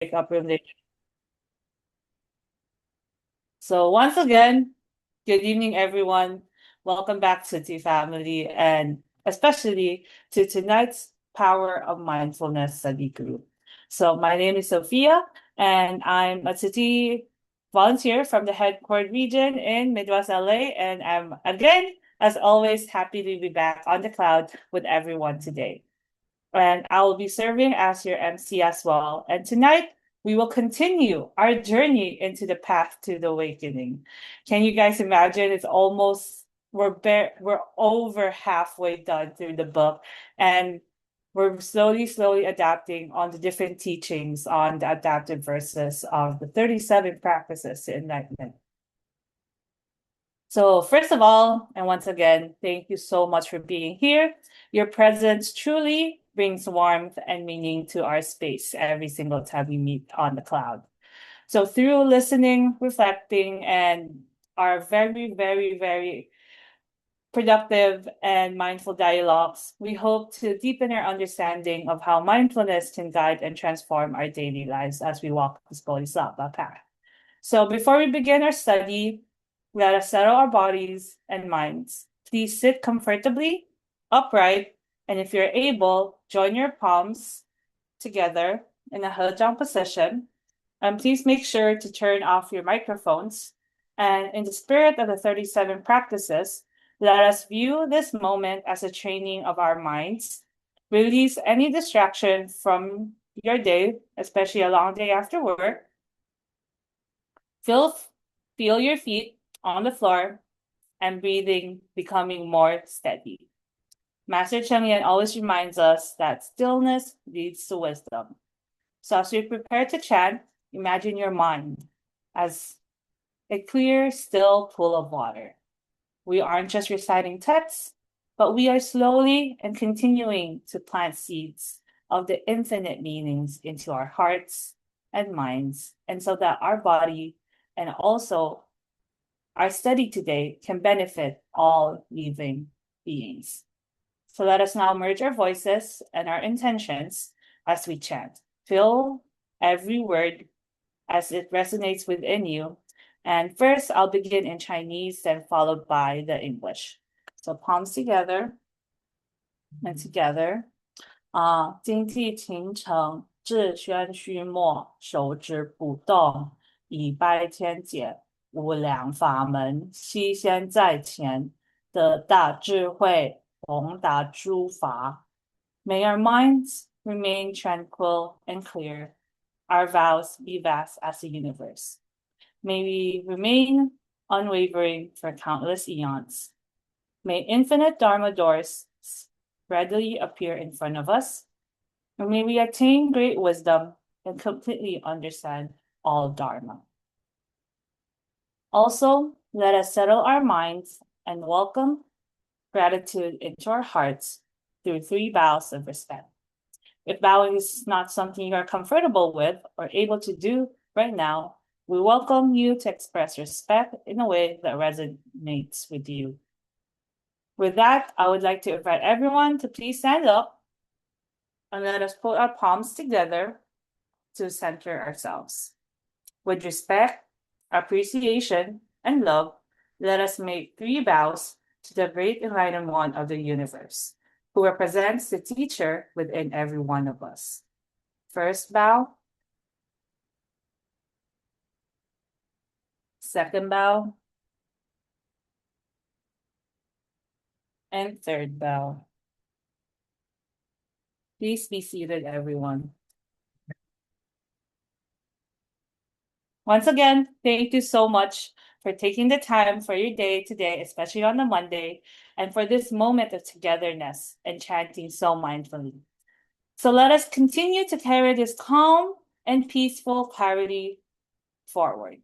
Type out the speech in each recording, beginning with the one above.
breakup room. So once again, good evening, everyone. Welcome back to the family, and especially to tonight's Power of Mindfulness study group. So my name is Sophia, and I'm a city volunteer from the headquarters region in Midwest LA, and I'm again, as always, happy to be back on the cloud with everyone today. And I will be serving as your MC as well. And tonight, we will continue our journey into the path to the awakening. Can you guys imagine? It's almost we're over halfway done through the book, and we're slowly adapting on the different teachings on the adaptive verses of the 37 practices to enlightenment. So first of all, and once again, thank you so much for being here. Your presence truly brings warmth and meaning to our space every single time we meet on the cloud. So through listening, reflecting, and our very productive and mindful dialogues, we hope to deepen our understanding of how mindfulness can guide and transform our daily lives as we walk this Bodhisattva path. So before we begin our study, let us settle our bodies and minds. Please sit comfortably, upright, and if you're able, join your palms together in a hejang position. And please make sure to turn off your microphones. And in the spirit of the 37 practices, let us view this moment as a training of our minds. Release any distraction from your day, especially a long day after work. Feel your feet on the floor and breathing becoming more steady. Master Cheng Yen always reminds us that stillness leads to wisdom. So as you prepare to chant, imagine your mind as a clear, still pool of water. We aren't just reciting texts, but we are slowly and continuing to plant seeds of the infinite meanings into our hearts and minds, and so that our body and also our study today can benefit all living beings. So let us now merge our voices and our intentions as we chant. Feel every word as it resonates within you. And first, I'll begin in Chinese, then followed by the English. So palms together and together. 精气勤诚，志轩虚末，手之不动，以拜天解。无量法门悉先在前，得大智慧，宏达诸法。May our minds remain tranquil and clear, our vows be vast as the universe. May we remain unwavering for countless eons. May infinite Dharma doors readily appear in front of us, and may we attain great wisdom and completely understand all Dharma. Also, let us settle our minds and welcome gratitude into our hearts through 3 bows of respect. If bowing is not something you are comfortable with or able to do right now, we welcome you to express respect in a way that resonates with you. With that, I would like to invite everyone to please stand up and let us put our palms together to center ourselves. With respect, appreciation, and love, let us make 3 bows to the great enlightened one of the universe, who represents the teacher within every one of us. First bow. Second bow. And third bow. Please be seated, everyone. Once again, thank you so much for taking the time for your day today, especially on a Monday, and for this moment of togetherness and chanting so mindfully. So let us continue to carry this calm and peaceful clarity forward.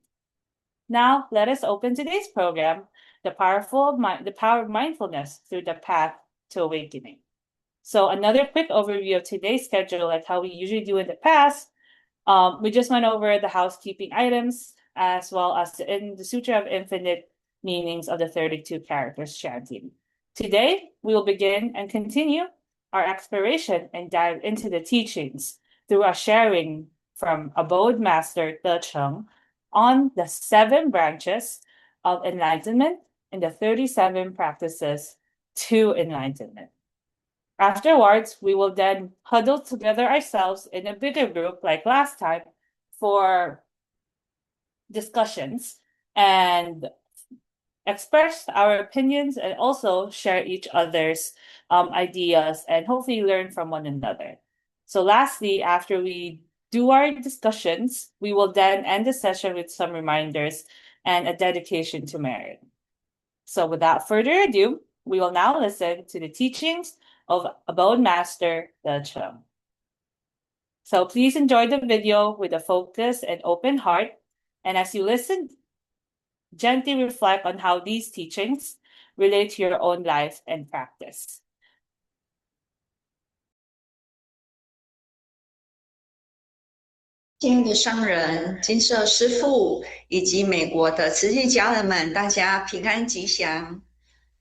Now, let us open today's program, the power of mindfulness through the path to awakening. So another quick overview of today's schedule, like how we usually do in the past. We just went over the housekeeping items as well as in the Sutra of Infinite Meanings of the 32 characters chanting. Today, we will begin and continue our exploration and dive into the teachings through our sharing from Abode Master Te Cheng on the 7 branches of enlightenment and the 37 practices to enlightenment. Afterwards, we will then huddle together ourselves in a bigger group like last time for discussions and express our opinions and also share each other's ideas and hopefully learn from one another. So lastly, after we do our discussions, we will then end the session with some reminders and a dedication to merit. So without further ado, we will now listen to the teachings of Abode Master Te Cheng. So please enjoy the video with a focused and open heart. And as you listen, gently reflect on how these teachings relate to your own life and practice. 亲爱的商人、金色师父以及美国的慈济家人们，大家平安吉祥！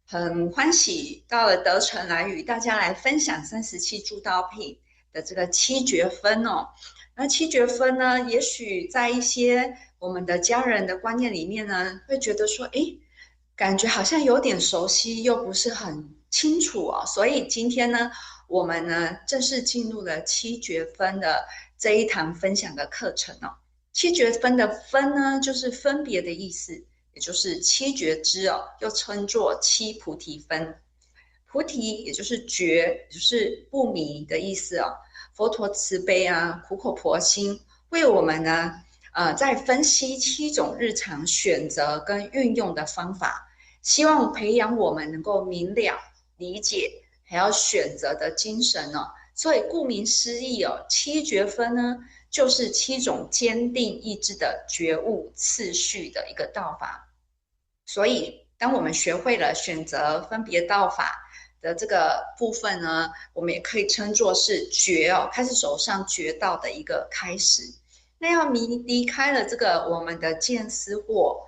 很欢喜到了德城来与大家来分享37助道品的这个7觉分哦。那7觉分呢，也许在一些我们的家人的观念里面呢，会觉得说，诶，感觉好像有点熟悉，又不是很清楚哦。所以今天呢，我们呢正式进入了7觉分的这一堂分享的课程哦。7觉分的分呢，就是分别的意思，也就是7觉支哦，又称作7菩提分。菩提也就是觉，也就是不迷的意思哦。佛陀慈悲啊，苦口婆心为我们呢，在分析7种日常选择跟运用的方法，希望培养我们能够明了理解，还要选择的精神哦。所以顾名思义哦，7觉分呢，就是7种坚定意志的觉悟次序的一个道法。所以当我们学会了选择分别道法的这个部分呢，我们也可以称作是觉哦，开始走上觉道的一个开始。那要离开了这个我们的见思惑，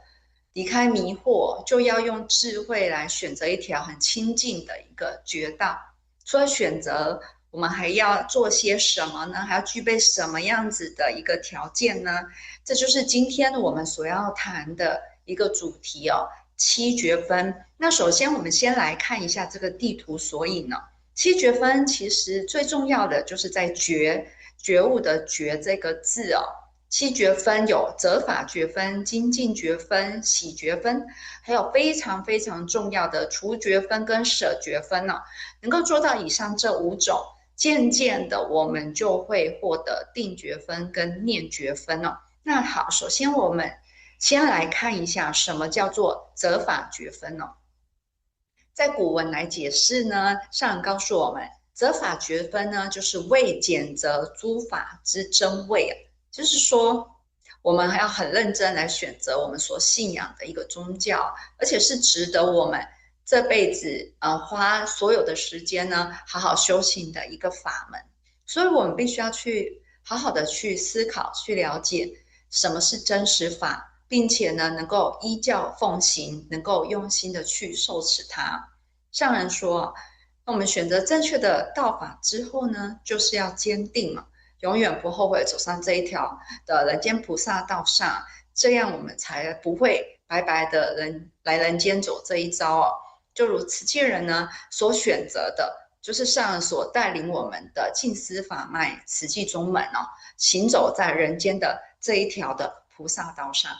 离开迷惑，就要用智慧来选择一条很清净的一个觉道。所以选择我们还要做些什么呢？还要具备什么样子的一个条件呢？这就是今天我们所要谈的一个主题哦，7觉分。那首先我们先来看一下这个地图索引哦。7觉分其实最重要的就是在觉悟的觉这个字哦。7觉分有择法觉分、精进觉分、喜觉分，还有非常非常重要的除觉分跟舍觉分哦。能够做到以上这5种，渐渐的我们就会获得定觉分跟念觉分哦。那好，首先我们先来看一下什么叫做择法觉分哦。在古文来解释呢，上人告诉我们，择法觉分呢，就是为检择诸法之真伪啊，就是说，我们还要很认真来选择我们所信仰的一个宗教，而且是值得我们这辈子花所有的时间呢，好好修行的一个法门。所以我们必须要去好好的去思考、去了解什么是真实法，并且呢，能够依教奉行，能够用心的去受持它。上人说，那我们选择正确的道法之后呢，就是要坚定嘛，永远不后悔走上这一条的人间菩萨道上，这样我们才不会白白的来人间走这一遭哦。就如慈济人呢所选择的，就是上人所带领我们的净思法脉慈济宗门哦，行走在人间的这一条的菩萨道上。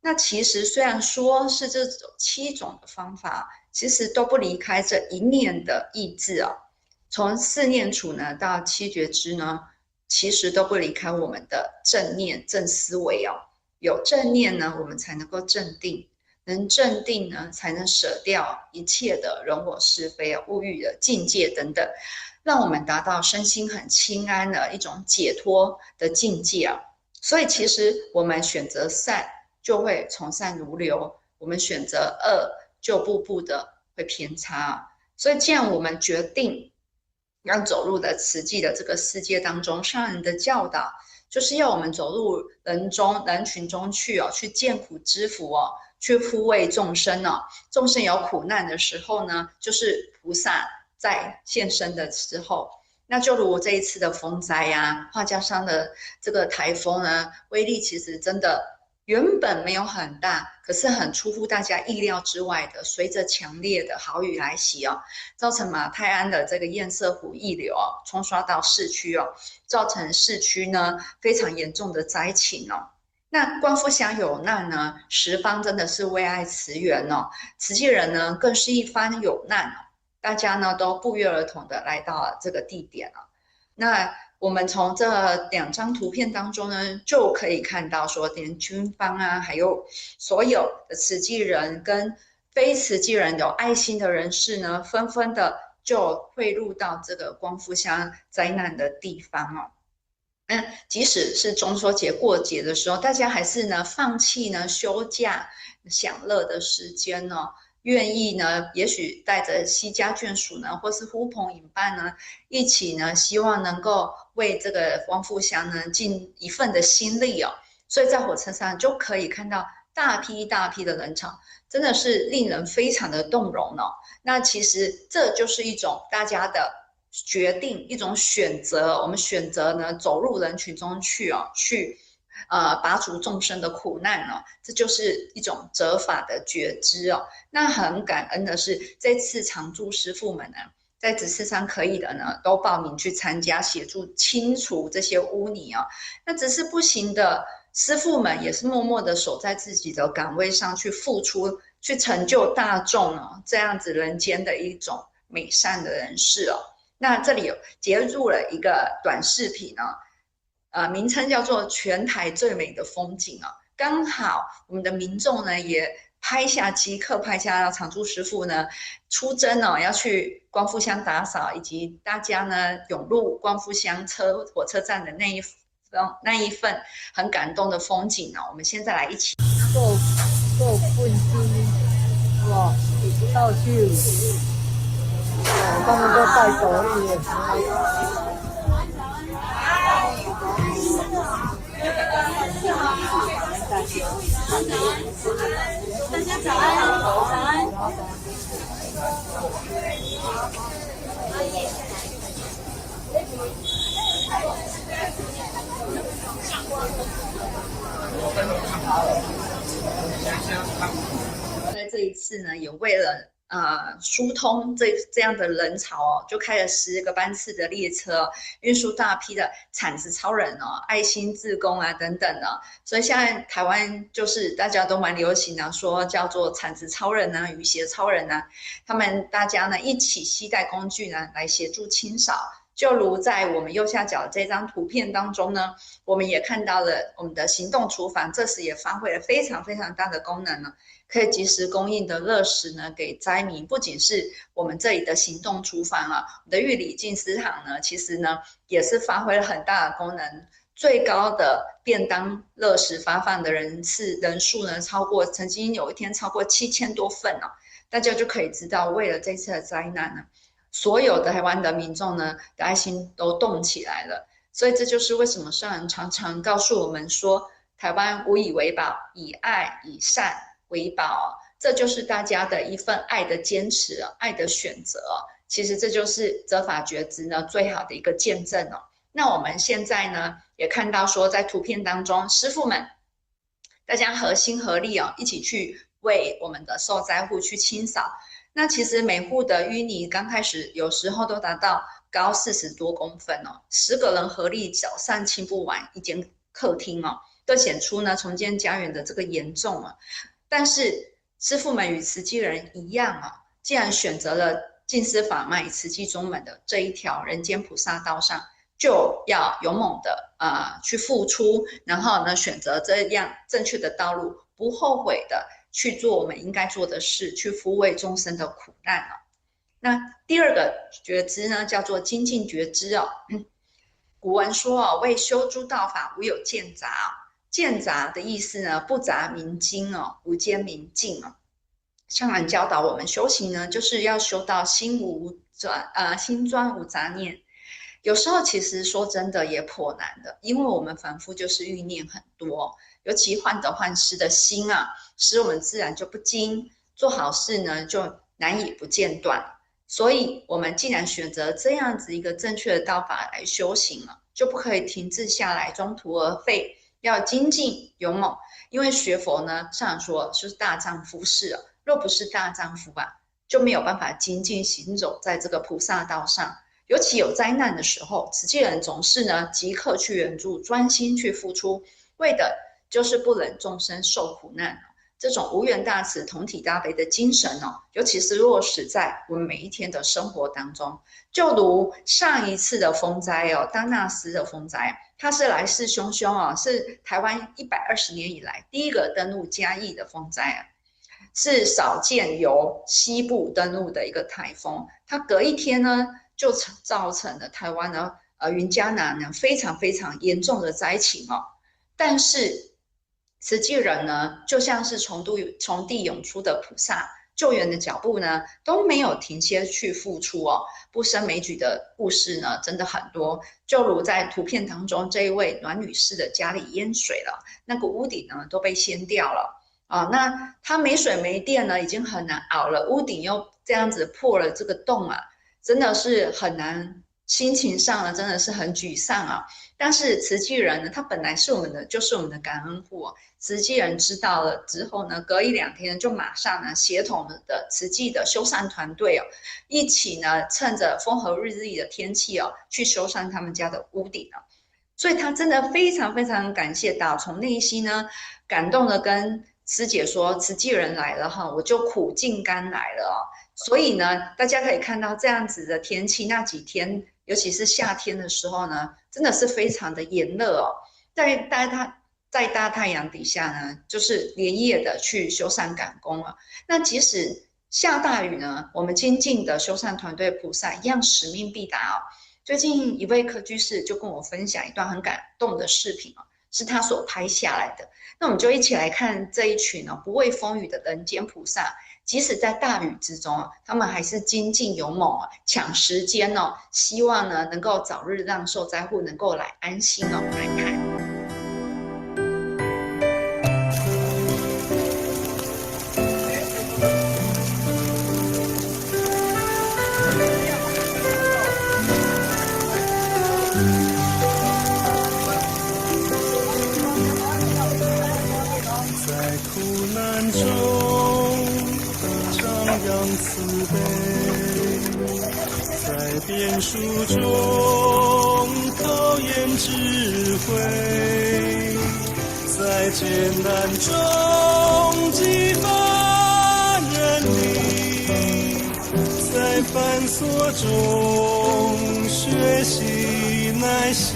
那其实虽然说是这种7种的方法，其实都不离开这一念的意志哦。从4念处呢到7觉支呢，其实都不离开我们的正念、正思维哦。有正念呢，我们才能够正定，能正定呢，才能舍掉一切的人我是非、物欲的境界等等，让我们达到身心很清安的一种解脱的境界啊。所以其实我们选择善，就会从善如流；我们选择恶，就步步的会偏差。所以既然我们决定要走入的慈济的这个世界当中，上人的教导就是要我们走入人群中去哦，去见苦知福哦，去抚慰众生哦。众生有苦难的时候呢，就是菩萨在现身的时候。那就如这一次的风灾呀，画加上的这个台风呢，威力其实真的原本没有很大，可是很出乎大家意料之外的，随着强烈的豪雨来袭哦，造成马泰安的这个堰塞湖溢流哦，冲刷到市区哦，造成市区呢非常严重的灾情哦。那光复乡有难呢，十方真的是为爱驰援哦，慈济人呢更是一番有难哦，大家呢都不约而同的来到了这个地点了。那我们从这两张图片当中呢，就可以看到说，连军方啊，还有所有的慈济人跟非慈济人有爱心的人士呢，纷纷的就汇入到这个光复乡灾难的地方哦。即使是中秋节过节的时候，大家还是呢放弃呢休假享乐的时间呢，愿意呢，也许带着惜家眷属呢，或是呼朋引伴呢，一起呢，希望能够为这个光复乡呢尽一份的心力哦。所以在火车上就可以看到大批大批的人潮，真的是令人非常的动容哦。那其实这就是一种大家的决定，一种选择。我们选择呢走入人群中去哦，去拔除众生的苦难哦，这就是一种折法的觉知哦。那很感恩的是，这次常住师父们呢，在指示上可以的呢，都报名去参加，协助清除这些污泥哦。那只是不行的师父们也是默默的守在自己的岗位上去付出，去成就大众哦，这样子人间的一种美善的人士哦。那这里有截录了一个短视频哦，名称叫做全台最美的风景哦。刚好我们的民众呢也即刻拍下常住师傅呢出征哦，要去光复乡打扫，以及大家呢涌入光复乡火车站的那一份很感动的风景哦。我们现在来一起做棍机，哇，到处，他们都带斗笠。大家早安，早安。在这一次呢，也为了疏通这样的人潮哦，就开了10个班次的列车哦，运输大批的铲子超人哦、爱心志工啊等等的。所以现在台湾就是大家都蛮流行的，说叫做铲子超人啊、雨鞋超人啊，他们大家呢一起携带工具呢来协助清扫。就如在我们右下角这张图片当中呢，我们也看到了我们的行动厨房，这时也发挥了非常非常大的功能呢。可以及时供应的热食呢，给灾民，不仅是我们这里的行动厨房啊，我们的玉里净思堂呢，其实呢也是发挥了很大的功能。最高的便当热食发放的人数呢，曾经有一天超过7000多份哦，大家就可以知道，为了这次的灾难呢，所有的台湾的民众呢的爱心都动起来了。所以这就是为什么圣人常常告诉我们说，台湾无以为宝，以爱以善为宝，这就是大家的一份爱的坚持，爱的选择。其实这就是责法觉知呢最好的一个见证哦。那我们现在呢也看到说，在图片当中，师父们大家合心合力哦，一起去为我们的受灾户去清扫。那其实每户的淤泥刚开始有时候都达到高40多公分哦，10个人合力早上清不完一间客厅哦，都显出呢重建家园的这个严重啊。但是师父们与慈济人一样啊，既然选择了净思法脉、慈济宗门的这一条人间菩萨道上，就要勇猛的去付出，然后呢选择这样正确的道路，不后悔的去做我们应该做的事，去抚慰众生的苦难啊。那第二个觉知呢，叫做精进觉知哦。古文说哦，为修诸道法，无有间杂哦。间杂的意思呢，不杂明精哦，无间明净哦。上人教导我们修行呢，就是要修到心专无杂念。有时候其实说真的也颇难的，因为我们凡夫就是欲念很多，尤其患得患失的心啊，使我们自然就不精，做好事呢就难以不间断。所以我们既然选择这样子一个正确的道法来修行了，就不可以停滞下来，中途而废，要精进勇猛。因为学佛呢，上说就是大丈夫事啊，若不是大丈夫啊，就没有办法精进行走在这个菩萨道上。尤其有灾难的时候，慈济人总是呢即刻去援助，专心去付出，为的就是不忍众生受苦难。这种无缘大慈、同体大悲的精神尤其是落实在我们每一天的生活当中。就如上一次的风灾丹纳斯的风灾，它是来势汹汹是台湾120年以来第一个登陆嘉义的风灾是少见由西部登陆的一个台风。它隔一天呢，就造成了台湾呢云嘉南呢非常非常严重的灾情但是慈济人呢，就像是从地涌出的菩萨，救援的脚步呢都没有停歇去付出不胜枚举的故事呢真的很多。就如在图片当中这一位阮女士的家里淹水了，那个屋顶呢都被掀掉了那她没水没电呢，已经很难熬了，屋顶又这样子破了这个洞真的是很难，心情上呢真的是很沮丧但是慈济人呢，他本来是就是我们的感恩户慈济人知道了之后呢，隔1-2天就马上呢协同的慈济的修缮团队一起呢趁着风和日丽的天气去修缮他们家的屋顶所以他真的非常非常感谢，打从内心呢感动的跟师姐说，慈济人来了我就苦尽甘来了所以呢，大家可以看到这样子的天气，那几天尤其是夏天的时候呢，真的是非常的炎热在大太阳底下呢，就是连夜的去修缮赶工那即使下大雨呢，我们精进的修缮团队菩萨一样使命必达最近一位柯居士就跟我分享一段很感动的视频是他所拍下来的。那我们就一起来看这一群不畏风雨的人间菩萨，即使在大雨之中他们还是精进勇猛抢时间希望呢能够早日让受灾户能够来安心我们来看。慈悲，在变数中考验智慧，在艰难中激发人力，在繁琐中学习耐心，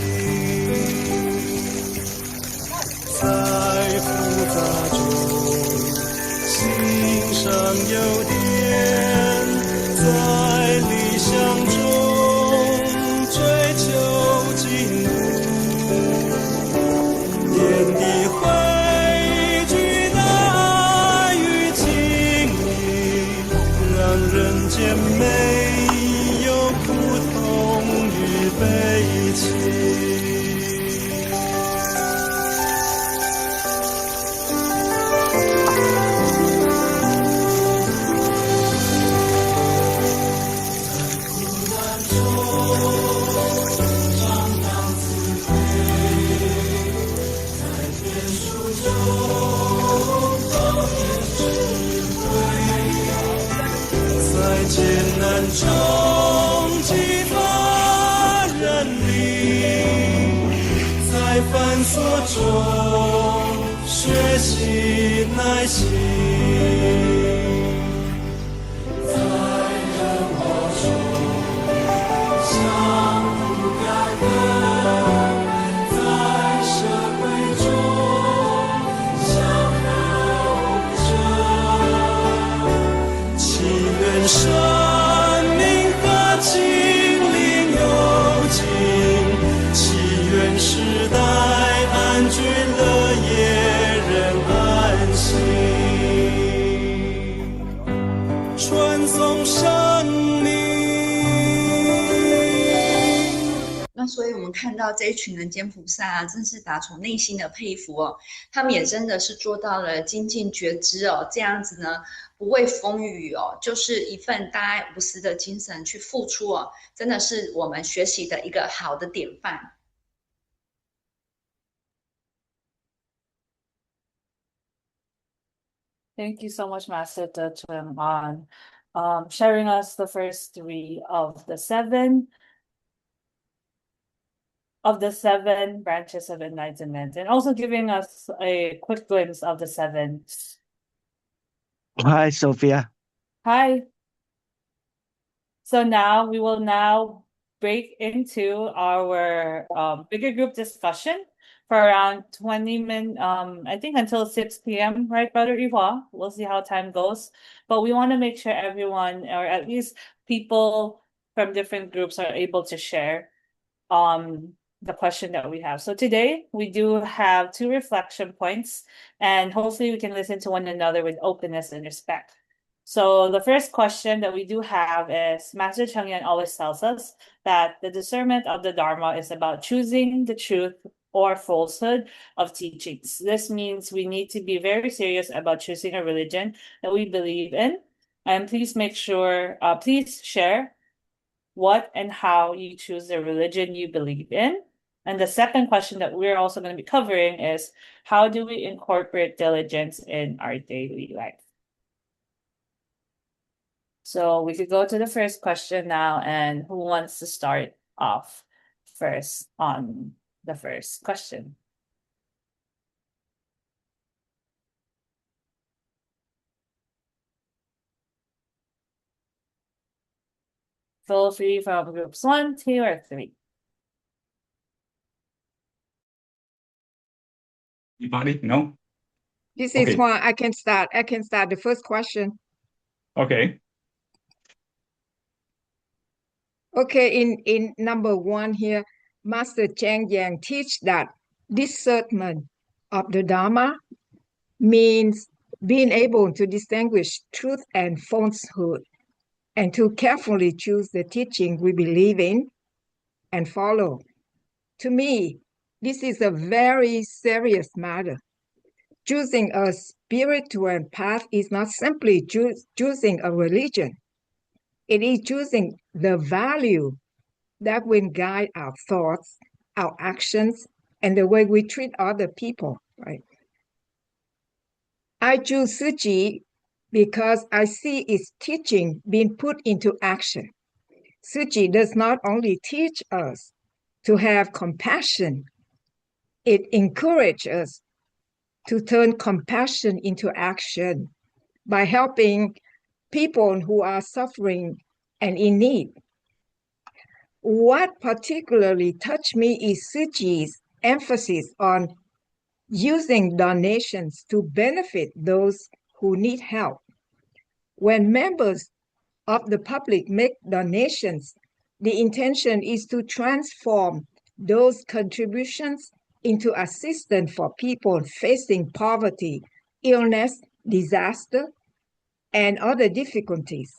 在复杂中欣赏优点，在理想中追求进步，点滴汇聚的爱与情谊，让人间没有苦痛与悲戚。艰难中激发人力，在繁琐中学习耐心，在人我中相互感恩，在社会中相互trợ，祈愿生命和情灵有情，祈愿世代安居乐业，人安心。所以我们看到这一群人间菩萨啊，真是打从内心的佩服哦。他们也真的是做到了精进觉知哦，这样子呢，不畏风雨哦，就是一份大爱无私的精神去付出哦，真的是我们学习的一个好的典范。Thank you so much, Master Tuan, on sharing us the first three of the seven branches of enlightenment, and also giving us a quick glimpse of the seven. Hi, Sophia. Hi. So now we will now break into our bigger group discussion for around 20 minutes, I think until 6 p.m., right, Brother Iwa? We'll see how time goes. But we want to make sure everyone, or at least people from different groups, are able to share the question that we have. So today we do have two reflection points, and hopefully we can listen to one another with openness and respect. So the first question that we do have is, Master Chengyan always tells us that the discernment of the Dharma is about choosing the truth or falsehood of teachings. This means we need to be very serious about choosing a religion that we believe in. And please please share what and how you choose the religion you believe in. And the second question that we're also going to be covering is, how do we incorporate diligence in our daily life? So we could go to the first question now, and who wants to start off first on the first question? Feel free from groups 1, 2, or 3. Anybody? No? This Okay. is why I can start. I can start the first question. Okay. Okay, in number 1 here, Master Cheng Yang teach that discernment of the Dharma means being able to distinguish truth and falsehood, and to carefully choose the teaching we believe in and follow. To me, this is a very serious matter. Choosing a spiritual path is not simply choosing a religion. It is choosing the value that will guide our thoughts, our actions, and the way we treat other people, right? I choose Tzu Chi because I see its teaching being put into action. Tzu Chi does not only teach us to have compassion, it encourages us to turn compassion into action by helping people who are suffering and in need. What particularly touched me is Tzu Chi's emphasis on using donations to benefit those who need help. When members of the public make donations, the intention is to transform those contributions into assistance for people facing poverty, illness, disaster, and other difficulties.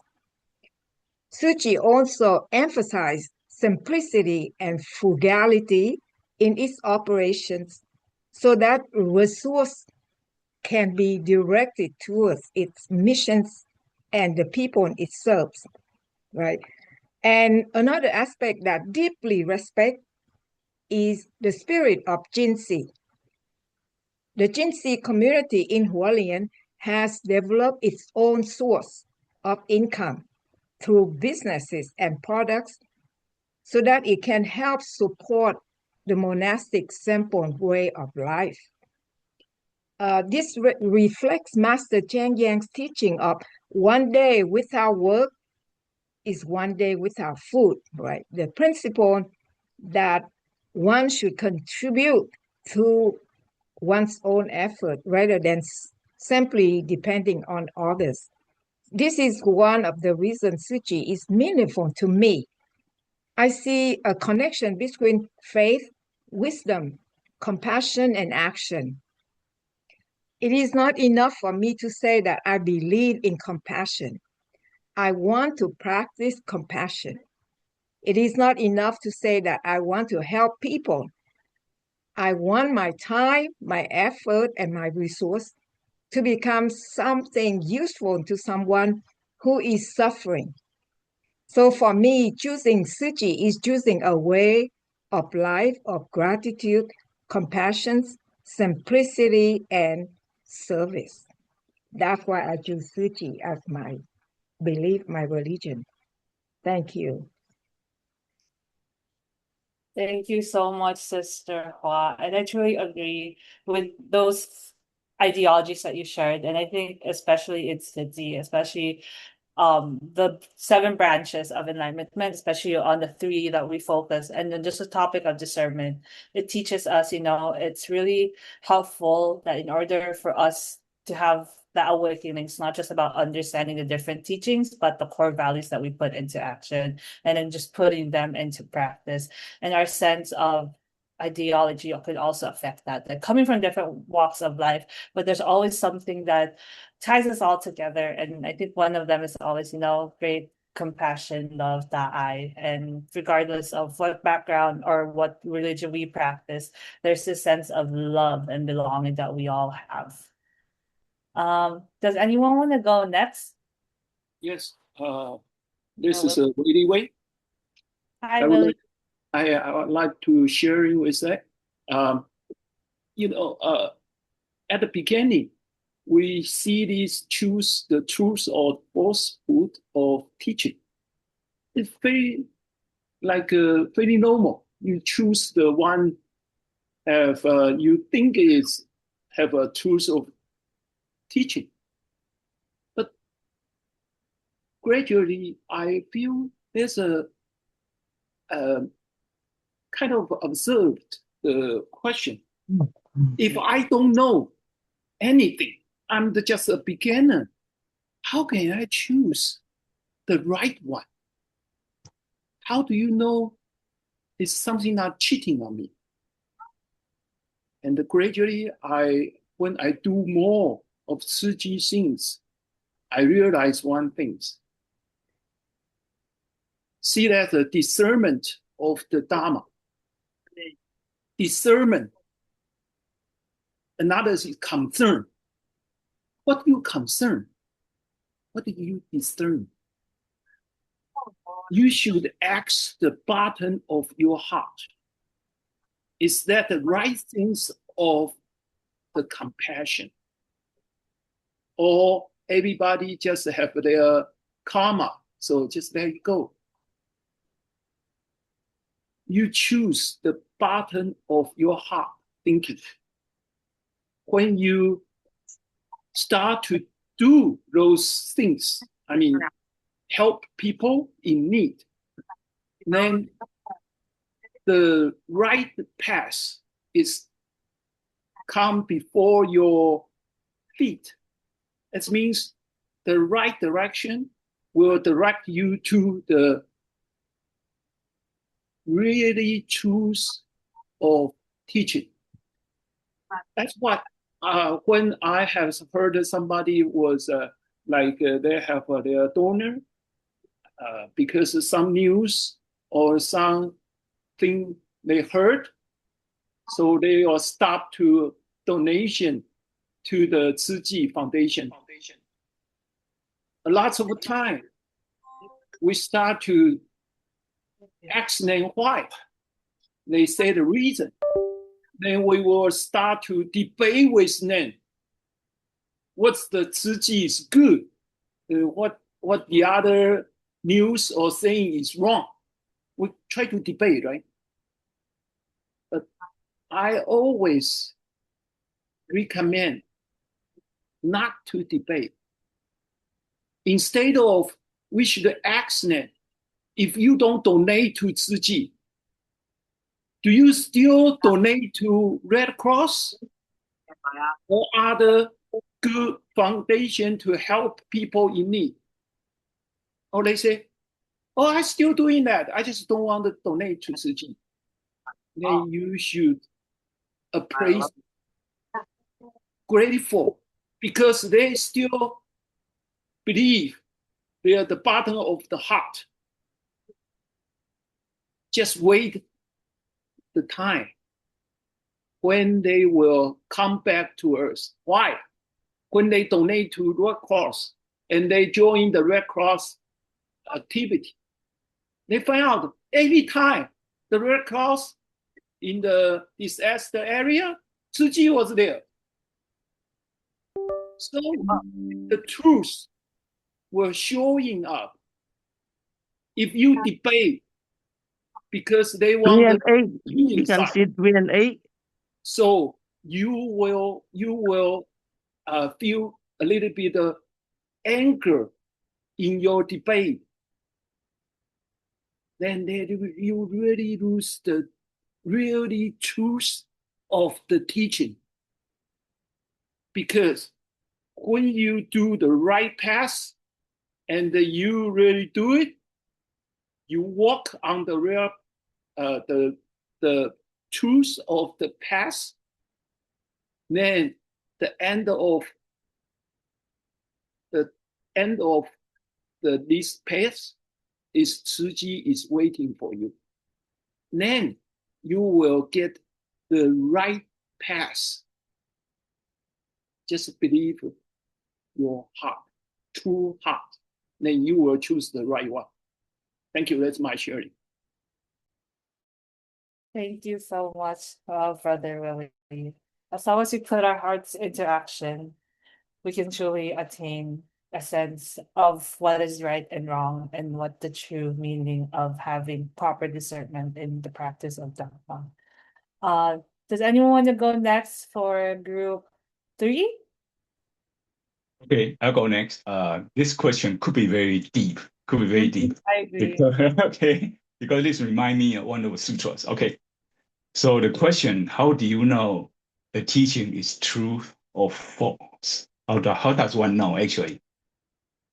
Tzu Chi also emphasized simplicity and frugality in its operations so that resources can be directed towards its missions and the people it serves, right? And another aspect that deeply respect is the spirit of Jinsi. The Jinsi community in Hualien has developed its own source of income through businesses and products so that it can help support the monastic simple way of life. This reflects Master Cheng Yang's teaching of one day without work is one day without food, right? The principle that one should contribute to one's own effort rather than simply depending on others. This is one of the reasons Tzu Chi is meaningful to me. I see a connection between faith, wisdom, compassion, and action. It is not enough for me to say that I believe in compassion. I want to practice compassion. It is not enough to say that I want to help people. I want my time, my effort, and my resource to become something useful to someone who is suffering. So for me, choosing Tzu Chi is choosing a way of life of gratitude, compassion, simplicity, and service. That's why I choose Tzu Chi as my belief, my religion. Thank you. Thank you so much, Sister Hua. And I truly agree with those ideologies that you shared. And I think especially in Sydney, especially the seven branches of enlightenment, especially on the three that we focus, and then just the topic of discernment. It teaches us, it's really helpful that in order for us to have that awakening, it's not just about understanding the different teachings, but the core values that we put into action and then just putting them into practice. And our sense of ideology could also affect that. Like coming from different walks of life, but there's always something that ties us all together. And I think one of them is always, great compassion, love, ta'ai. And regardless of what background or what religion we practice, there's this sense of love and belonging that we all have. Does anyone want to go next? Yes, this is Willie Wei. Hi, I would Willie. like, I would like to sharing with that. Um, at the beginning, we see these choose the truth or falsehood of teaching. It's very normal. You choose the one you think is have a truth of teaching. But gradually, I feel there's a kind of observed the question. If I don't know anything, I'm just a beginner, how can I choose the right one? How do you know it's something not cheating on me? And gradually, when I do more of Tzu Chi things, I realize one thing. See that the discernment of the Dharma. Discernment. Another is concern. What do you concern? What do you discern? You should ask the bottom of your heart. Is that the right things of the compassion? Or everybody just have their karma, so just let it go. You choose the bottom of your heart thinking. When you start to do those things, help people in need, then the right path is come before your feet. It means the right direction will direct you to the really truth of teaching. That's what when I have heard somebody was they have their donor because of some news or something they heard, so they will stop to donation to the Tzu Chi Foundation. A lot of time we start to ask them why. They say the reason. Then we will start to debate with them. What's the Tzu Chi is good? What the other news or saying is wrong? We try to debate, right? But I always recommend not to debate. Instead of, we should ask them, if you don't donate to Tzu Chi, do you still donate to Red Cross or other good foundation to help people in need? Or they say, oh, I'm still doing that. I just don't want to donate to Tzu Chi. Then you should appraise, grateful, because they still believe they are the bottom of the heart. just wait the time when they will come back to Earth. Why? When they donate to Red Cross and they join the Red Cross activity, they find out every time the Red Cross in the disaster area, Tzu Chi was there. So the truth was showing up. If you debate because they Three want and the eight. You can inside, see 3 and 8. so you will feel a little bit of anger in your debate. Then you really lose the really truth of the teaching. Because when you do the right path and you really do it, you walk on the real the truth of the path, then the end of this path is Tzu Chi is waiting for you. Then you will get the right path. Just believe your heart, true heart. Then you will choose the right one. Thank you. That's my sharing. Thank you so much, Brother Willie. As long as we put our hearts into action, we can truly attain a sense of what is right and wrong and what the true meaning of having proper discernment in the practice of Dhamma. Does anyone want to go next for group 3? Okay, I'll go next. This question could be very deep. Could be very deep. I agree. Okay, because this reminds me of one of the sutras. Okay, so the question: how do you know the teaching is true or false? How does one know? Actually,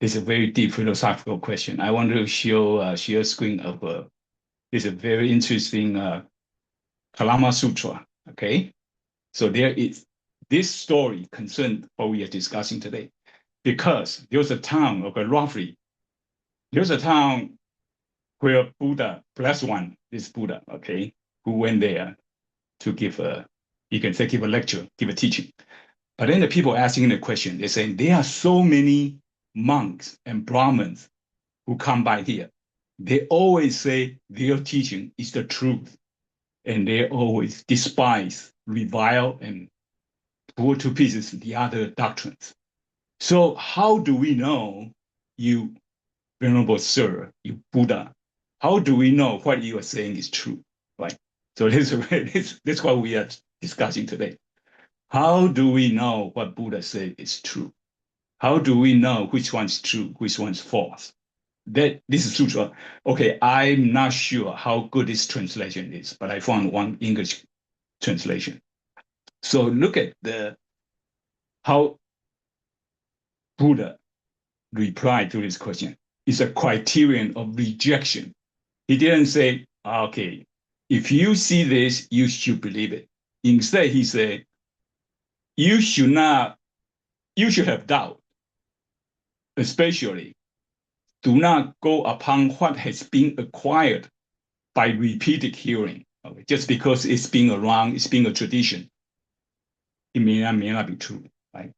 it's a very deep philosophical question. I want to share a screen of it's a very interesting Kalama Sutra. Okay, so there is this story concerned what we are discussing today, because there's a town, okay, roughly, there's a town where Buddha, plus one, this Buddha, okay, who went there to give you can say give a lecture, give a teaching. But then the people asking the question, they're saying there are so many monks and Brahmins who come by here. They always say their teaching is the truth, and they always despise, revile, and pull to pieces the other doctrines. So how do we know, you Venerable Sir, you Buddha, how do we know what you are saying is true, right? So this is what we are discussing today. How do we know what Buddha said is true? How do we know which one's true, which one's false? This is sutra. Okay, I'm not sure how good this translation is, but I found one English translation. So look at how Buddha replied to this question. It's a criterion of rejection. He didn't say, okay, if you see this, you should believe it. Instead, he said, you should have doubt, especially do not go upon what has been acquired by repeated hearing. Okay? Just because it's being around, it's being a tradition, it may not be true, right?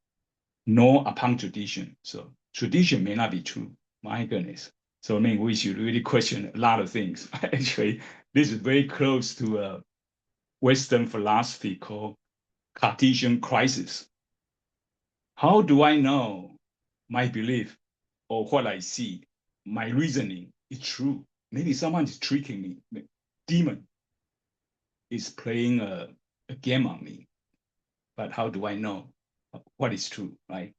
Nor upon tradition. So tradition may not be true. My goodness. So I mean, we should really question a lot of things. Actually, this is very close to a Western philosophy called Cartesian crisis. How do I know my belief or what I see, my reasoning is true? Maybe someone is tricking me. The demon is playing a game on me. But how do I know what is true, right?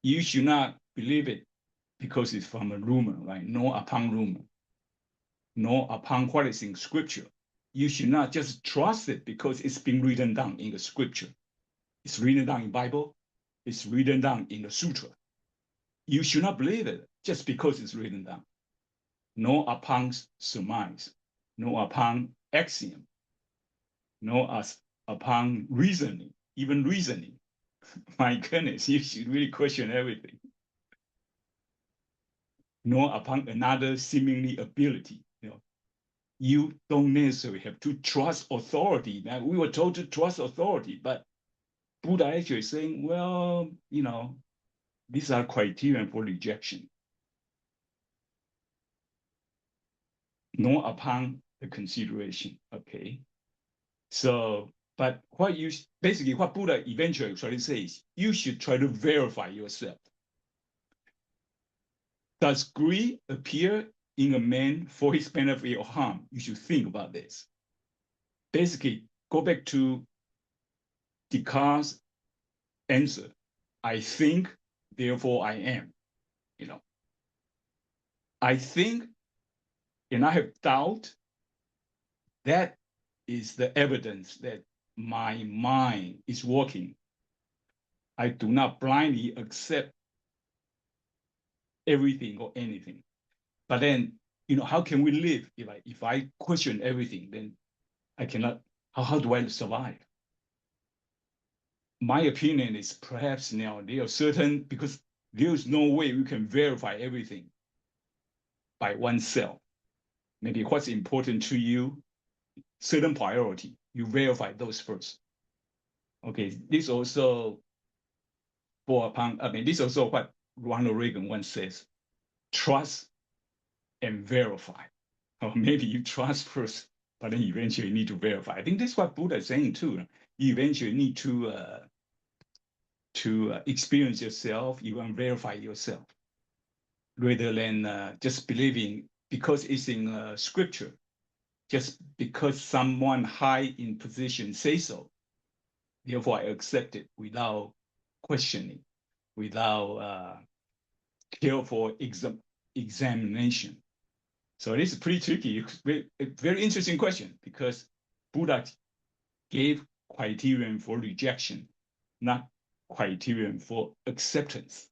You should not believe it because it's from a rumor, right? Nor upon rumor, nor upon what is in scripture. You should not just trust it because it's been written down in the scripture. It's written down in Bible. It's written down in the sutra. You should not believe it just because it's written down. Nor upon surmise, nor upon axiom, nor as upon reasoning, even reasoning. My goodness, you should really question everything. Nor upon another seemingly ability. you don't necessarily have to trust authority. Now, we were told to trust authority, but Buddha actually saying, well, these are criteria for rejection. Nor upon the consideration, okay? So, but basically what Buddha eventually try to say is, you should try to verify yourself. Does greed appear in a man for his benefit or harm? You should think about this. Basically, go back to Descartes' answer. I think, therefore I am. I think, and I have doubt. That is the evidence that my mind is working. I do not blindly accept everything or anything. But then, how can we live? If I question everything, then I cannot, how do I survive? My opinion is perhaps now there are certain, because there is no way we can verify everything by oneself. Maybe what's important to you, certain priority, you verify those first. Okay, this also this is also what Ronald Reagan once says, trust and verify. Or maybe you trust first, but then eventually you need to verify. I think that's what Buddha is saying too. You eventually need to experience yourself, you want to verify yourself, rather than just believing because it's in scripture, just because someone high in position say so. Therefore, I accept it without questioning, without careful examination. So this is pretty tricky. Very interesting question, because Buddha gave criterion for rejection, not criterion for acceptance.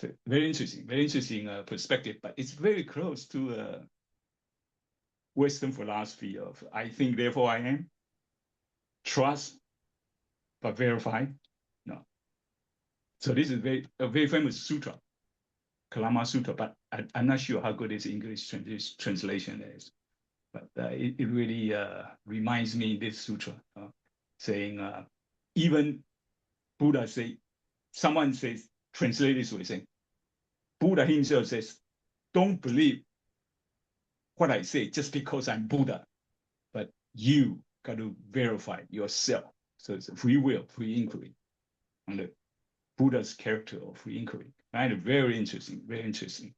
So very interesting perspective, but it's very close to Western philosophy of I think, therefore I am. Trust, but verify. No. So this is a very famous sutra, Kalama Sutra, but I'm not sure how good its English translation is. But it really reminds me this sutra, saying even Buddha say, someone says, translate this way, saying, Buddha himself says, don't believe what I say just because I'm Buddha, but you got to verify yourself. So it's a free will, free inquiry, and the Buddha's character of free inquiry. Kind of very interesting, very interesting.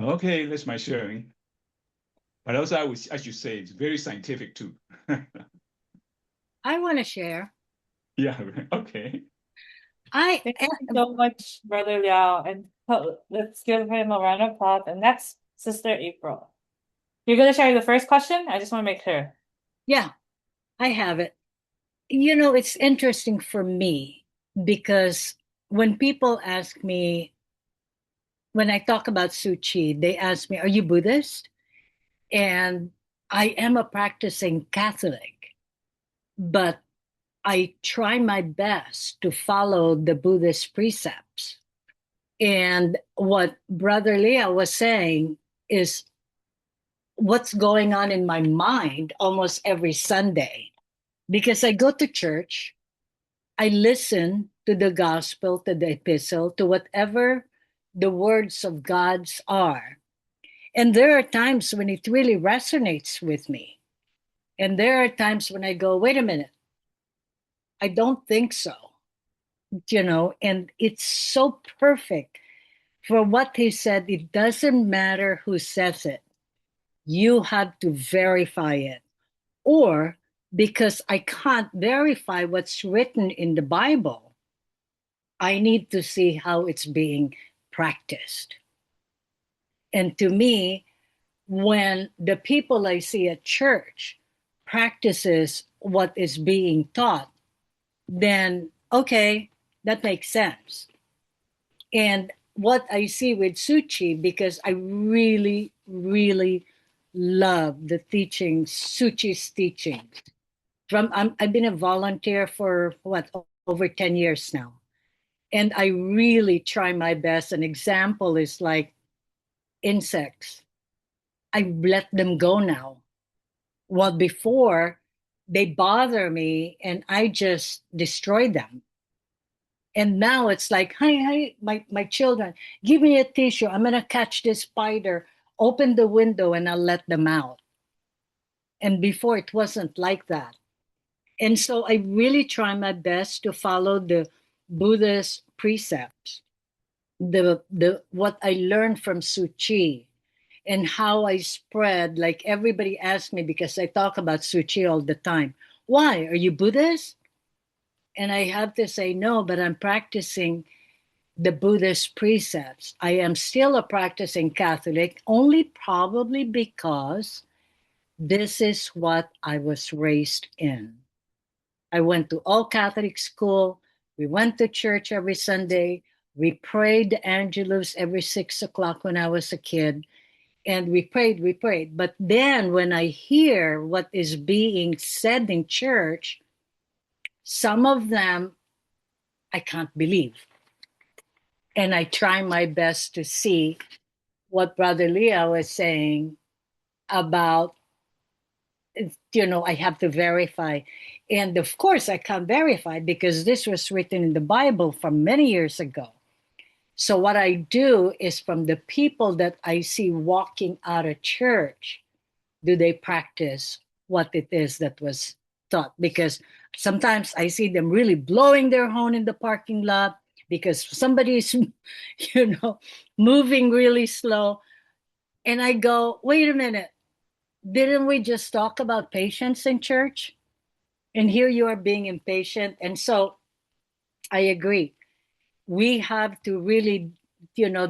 Okay, that's my sharing. But also, I should say, it's very scientific too. I want to share. Yeah, okay. I Thank you so much, Brother Liao. And let's give him a round of applause. And next, Sister April. You're going to share the first question? I just want to make sure. Yeah, I have it. It's interesting for me because when people ask me, when I talk about Tzu Chi, they ask me, are you Buddhist? And I am a practicing Catholic, but I try my best to follow the Buddhist precepts. And what Brother Leah was saying is what's going on in my mind almost every Sunday. Because I go to church, I listen to the gospel, to the epistle, to whatever the words of God's are. And there are times when it really resonates with me. And there are times when I go, wait a minute, I don't think so. And it's so perfect for what he said. It doesn't matter who says it. You have to verify it. Or because I can't verify what's written in the Bible, I need to see how it's being practiced. And to me, when the people I see at church practices what is being taught, then okay, that makes sense. And what I see with Tzu Chi, because I really, really love the teachings, Tzu Chi's teachings. I've been a volunteer for over 10 years now. And I really try my best. An example is like insects. I let them go now. While before, they bother me and I just destroy them. And now it's like, hi, my children, give me a tissue. I'm going to catch this spider. Open the window and I'll let them out. And before, it wasn't like that. And so I really try my best to follow the Buddhist precepts, the what I learned from Tzu Chi, and how I spread. Like everybody asks me, because I talk about Tzu Chi all the time. Why? Are you Buddhist? And I have to say no, but I'm practicing the Buddhist precepts. I am still a practicing Catholic, only probably because this is what I was raised in. I went to all Catholic school. We went to church every Sunday. We prayed the Angelus every 6 o'clock when I was a kid. And we prayed. But then when I hear what is being said in church, some of them I can't believe. And I try my best to see what Brother Leo was saying about, I have to verify. And of course, I can't verify because this was written in the Bible from many years ago. So what I do is from the people that I see walking out of church, do they practice what it is that was taught? Because sometimes I see them really blowing their horn in the parking lot because somebody is, moving really slow. And I go, wait a minute, didn't we just talk about patience in church? And here you are being impatient. And so I agree. We have to really,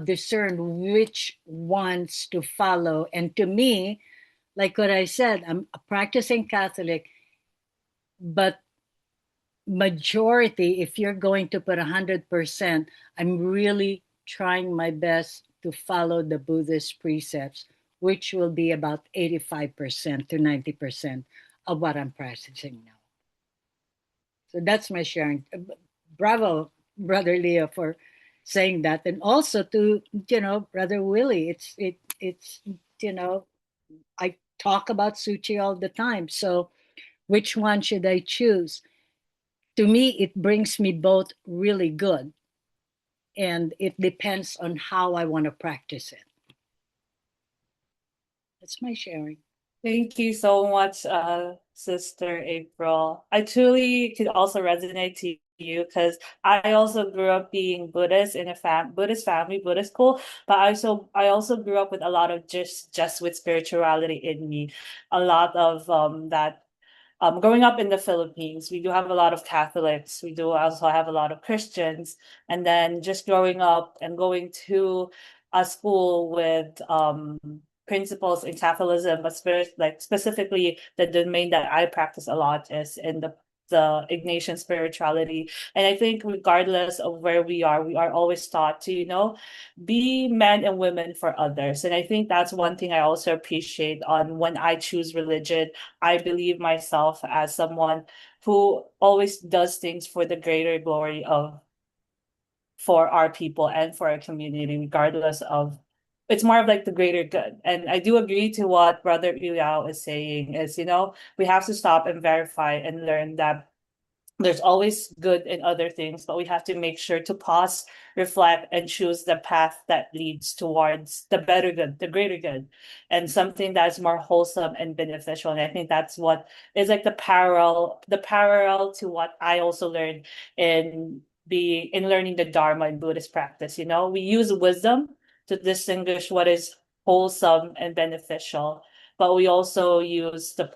discern which ones to follow. And to me, like what I said, I'm a practicing Catholic, but majority, if you're going to put 100%, I'm really trying my best to follow the Buddhist precepts, which will be about 85% to 90% of what I'm practicing now. So that's my sharing. Bravo, Brother Leo, for saying that, and also to Brother Willie. It's I talk about Tzu Chi all the time. So which one should I choose? To me, it brings me both really good, and it depends on how I want to practice it. That's my sharing. Thank you so much, Sister April. I truly could also resonate to you because I also grew up being Buddhist in a Buddhist family, Buddhist school, but I also grew up with a lot of just with spirituality in me, a lot of that. Growing up in the Philippines, we do have a lot of Catholics. We do also have a lot of Christians. And then just growing up and going to a school with principles in Catholicism, but specifically the domain that I practice a lot is in the Ignatian spirituality. And I think regardless of where we are always taught to, be men and women for others. And I think that's one thing I also appreciate on when I choose religion. I believe myself as someone who always does things for the greater glory of for our people and for our community, regardless of it's more of like the greater good. And I do agree to what Brother Liao is saying is, we have to stop and verify and learn that there's always good in other things, but we have to make sure to pause, reflect, and choose the path that leads towards the better good, the greater good, and something that's more wholesome and beneficial. And I think that's what is like the parallel to what I also learned in learning the Dharma in Buddhist practice. We use wisdom to distinguish what is wholesome and beneficial, but we also use the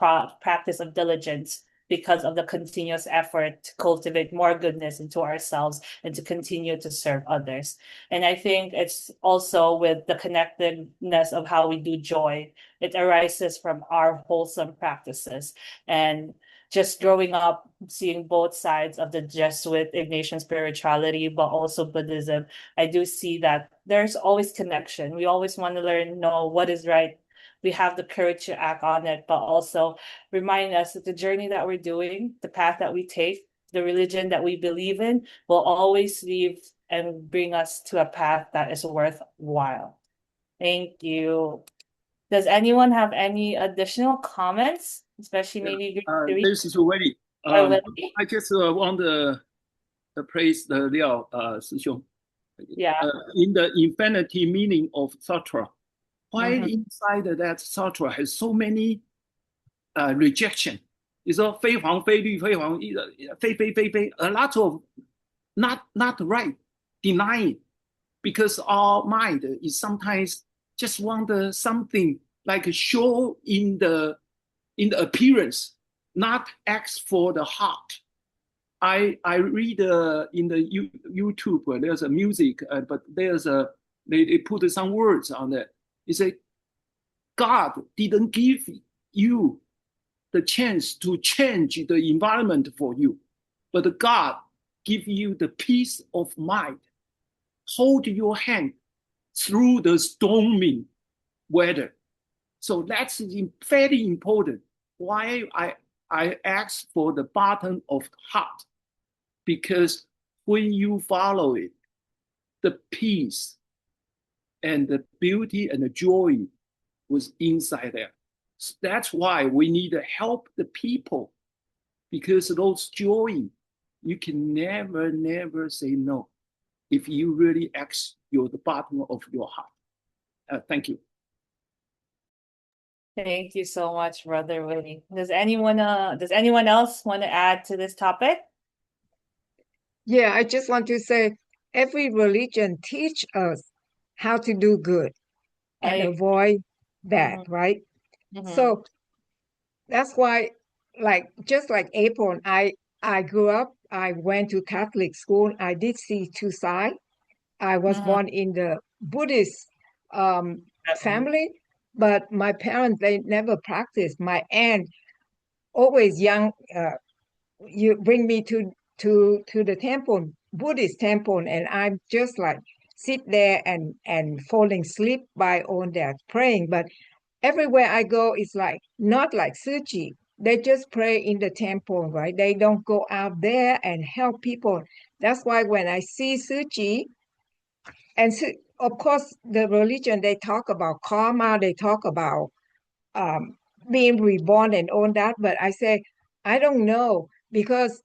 practice of diligence because of the continuous effort to cultivate more goodness into ourselves and to continue to serve others. And I think it's also with the connectedness of how we do joy, it arises from our wholesome practices. And just growing up, seeing both sides of the Jesuit Ignatian spirituality, but also Buddhism, I do see that there's always connection. We always want to know what is right. We have the courage to act on it, but also remind us that the journey that we're doing, the path that we take, the religion that we believe in will always lead and bring us to a path that is worthwhile. Thank you. Does anyone have any additional comments, especially maybe group three This is Willie. or Willie? I just want to praise the Liao 师兄. Yeah. In the infinity meaning of sutra, why Mm-hmm. inside that sutra has so many rejection? It's a 非黄非绿非黄非 a lot of not right, denying, because our mind is sometimes just want something like show in the appearance, not ask for the heart. I read in the YouTube, there's a music, but there's they put some words on it. It say, God didn't give you the chance to change the environment for you, but God give you the peace of mind. Hold your hand through the stormy weather. So that's very important. Why I ask for the bottom of heart, because when you follow it, the peace and the beauty and the joy was inside there. So that's why we need to help the people, because those joy, you can never say no if you really ask the bottom of your heart. Thank you. Thank you so much, Brother Willie. Does anyone else want to add to this topic? Yeah, I just want to say every religion teach us how to do good and avoid bad, right? So that's why, like just like April, I grew up, I went to Catholic school, I did see two sides. I was born in the Buddhist family, but my parents, they never practiced. My aunt, always young, you bring me to the temple, Buddhist temple, and I'm just like sit there and falling asleep by on that praying. But everywhere I go, it's like not like Suchi. They just pray in the temple, right? They don't go out there and help people. That's why when I see Suchi, and so, of course, the religion, they talk about karma, they talk about being reborn and all that. But I say, I don't know, because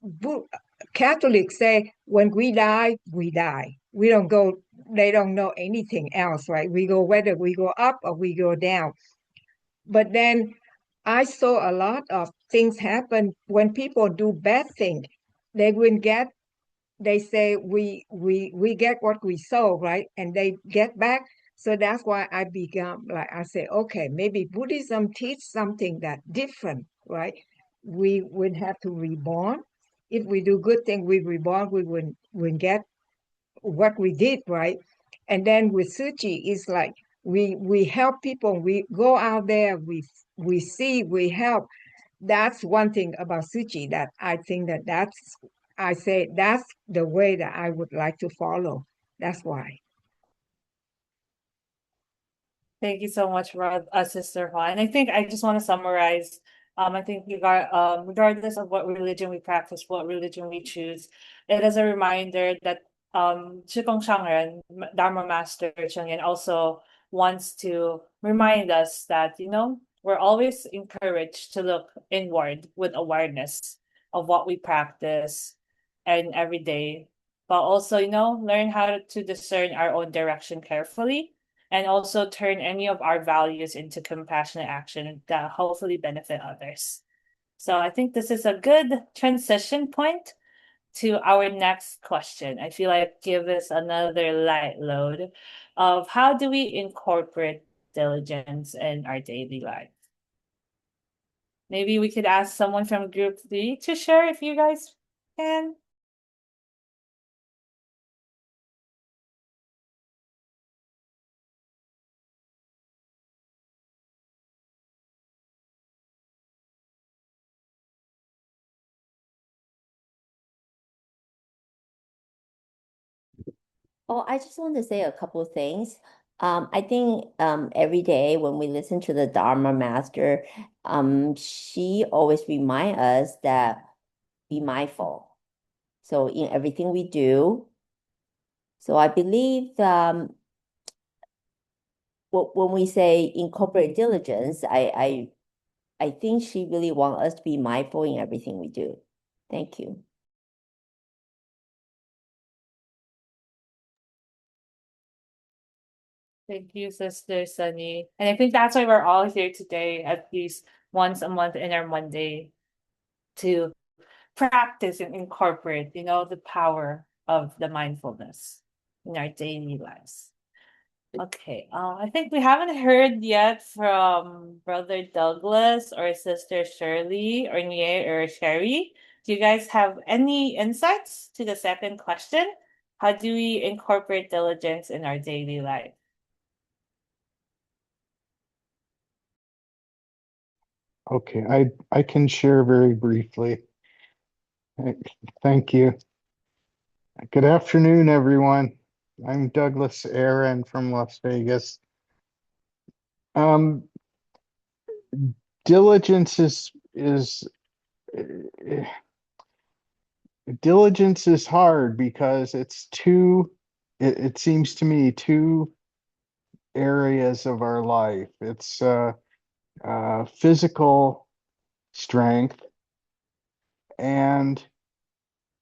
Catholics say when we die, we die. We don't go, they don't know anything else, right? We go whether we go up or we go down. But then I saw a lot of things happen when people do bad things. They will get, they say we get what we sow, right? And they get back. So that's why I become like, I say, okay, maybe Buddhism teach something that different, right? We would have to reborn. If we do good thing, we reborn, we would get what we did, right? And then with Suchi, it's like we help people, we go out there, we see, we help. That's one thing about Suchi that I think that's I say that's the way that I would like to follow. That's why. Thank you so much, Sister Hua. And I think I just want to summarize. I think regardless of what religion we practice, what religion we choose, it is a reminder that Shikong Shangren, Dharma Master Chengyan, also wants to remind us that, we're always encouraged to look inward with awareness of what we practice and every day, but also, learn how to discern our own direction carefully, and also turn any of our values into compassionate action that hopefully benefit others. So I think this is a good transition point to our next question. I feel like give us another light load of how do we incorporate diligence in our daily life. Maybe we could ask someone from group 3 to share if you guys can. Oh, I just want to say a couple of things. I think every day when we listen to the Dharma Master, she always remind us that be mindful. So in everything we do. So I believe when we say incorporate diligence, I think she really wants us to be mindful in everything we do. Thank you. Thank you, Sister Sunny. And I think that's why we're all here today, at least once a month in our Monday, to practice and incorporate, the power of the mindfulness in our daily lives. Okay, I think we haven't heard yet from Brother Douglas or Sister Shirley or Nia or Sherry. Do you guys have any insights to the second question? How do we incorporate diligence in our daily life? Okay, I can share very briefly. Thank you. Good afternoon, everyone. I'm Douglas Aaron from Las Vegas. Um, diligence diligence is hard because it seems to me two areas of our life. It's physical strength and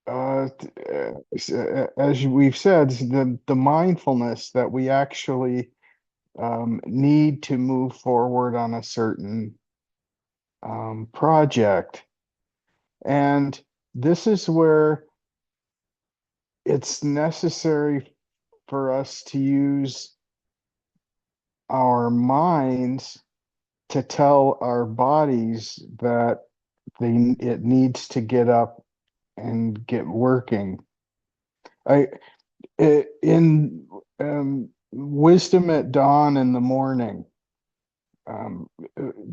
as we've said, the mindfulness that we actually need to move forward on a certain project. And this is where it's necessary for us to use our minds to tell our bodies that it needs to get up and get working. In Wisdom at Dawn in the Morning,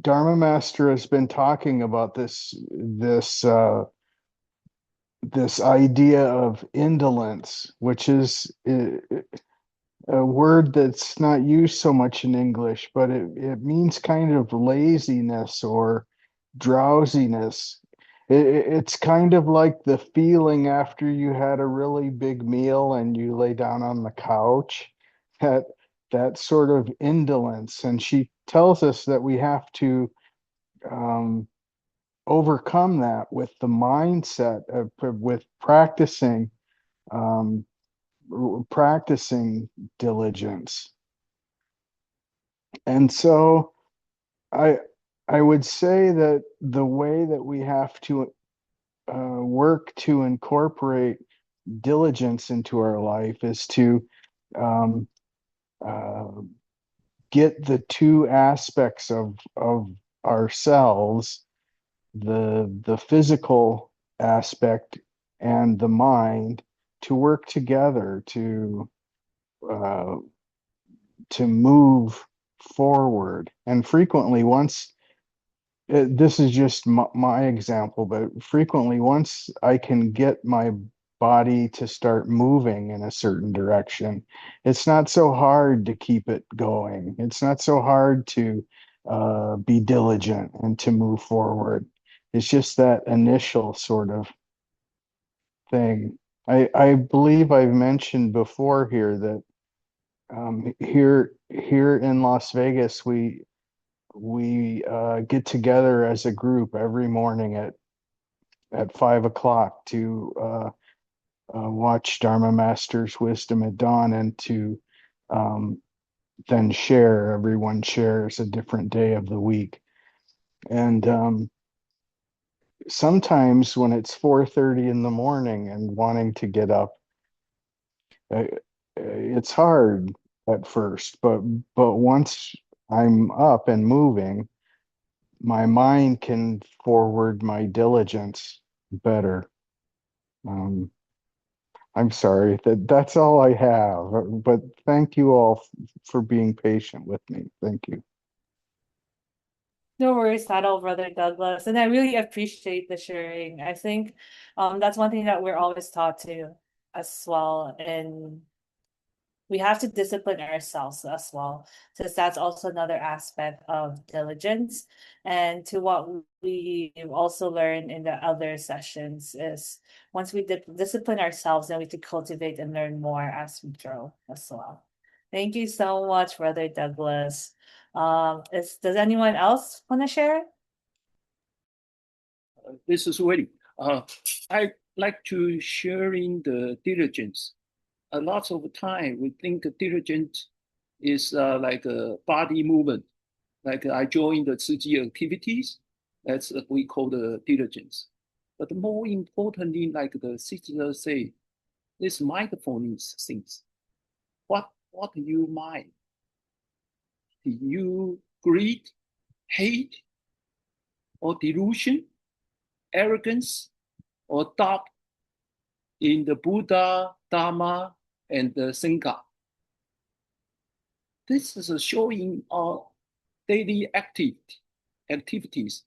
Dharma Master has been talking about this idea of indolence, which is a word that's not used so much in English, but it means kind of laziness or drowsiness. It's kind of like the feeling after you had a really big meal and you lay down on the couch, that sort of indolence. And she tells us that we have to overcome that with the mindset of with um, practicing diligence. And so I I would say that the way that we have to work to incorporate diligence into our life is to um, uh, get the two aspects of ourselves, the physical aspect and the mind, to work together uh, to move forward. And frequently, this is just my example, but frequently, once I can get my body to start moving in a certain direction, it's not so hard to keep it going. It's not so hard to be diligent and to move forward. It's just that initial sort of thing. I believe I've mentioned before here that here in Las Vegas, we get together as a group every morning at 5 o'clock to watch Dharma Master's Wisdom at Dawn and to um, then share. Everyone shares a different day of the week, and sometimes when it's 4:30 in the morning and wanting to get up, uh, it's hard at first, but once I'm up and moving, my mind can forward my diligence better. Um, I'm sorry that's all I have, but thank you all for being patient with me. Thank you. No worries at all, Brother Douglas. And I really appreciate the sharing. I think that's one thing that we're always taught to as well. And we have to discipline ourselves as well, since that's also another aspect of diligence. And to what we've also learned in the other sessions is once we discipline ourselves, then we can cultivate and learn more as we grow as well. Thank you so much, Brother Douglas. Does anyone else want to share? This is Willie. I like to sharing the diligence. A lot of time we think diligence is like a body movement. Like I join the Tzu activities, that's what we call the diligence. But more importantly, like the sister say, this mindfulness things. What do you mind? Do you greed, hate, or delusion, arrogance, or doubt in the Buddha, Dharma, and the Sangha? This is showing our daily activities,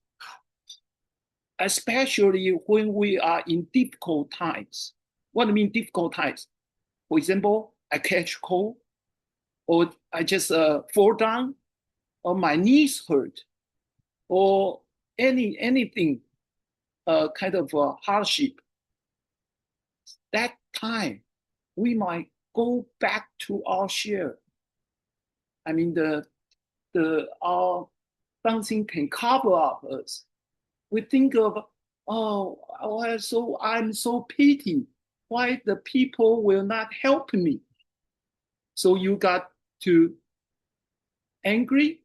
especially when we are in difficult times. What do I mean difficult times? For example, I catch cold, or I just fall down, or my knees hurt, or anything kind of hardship. That time, we might go back to our share. I mean, our something can cover up us. We think of, I'm so pity. Why the people will not help me? So you got to angry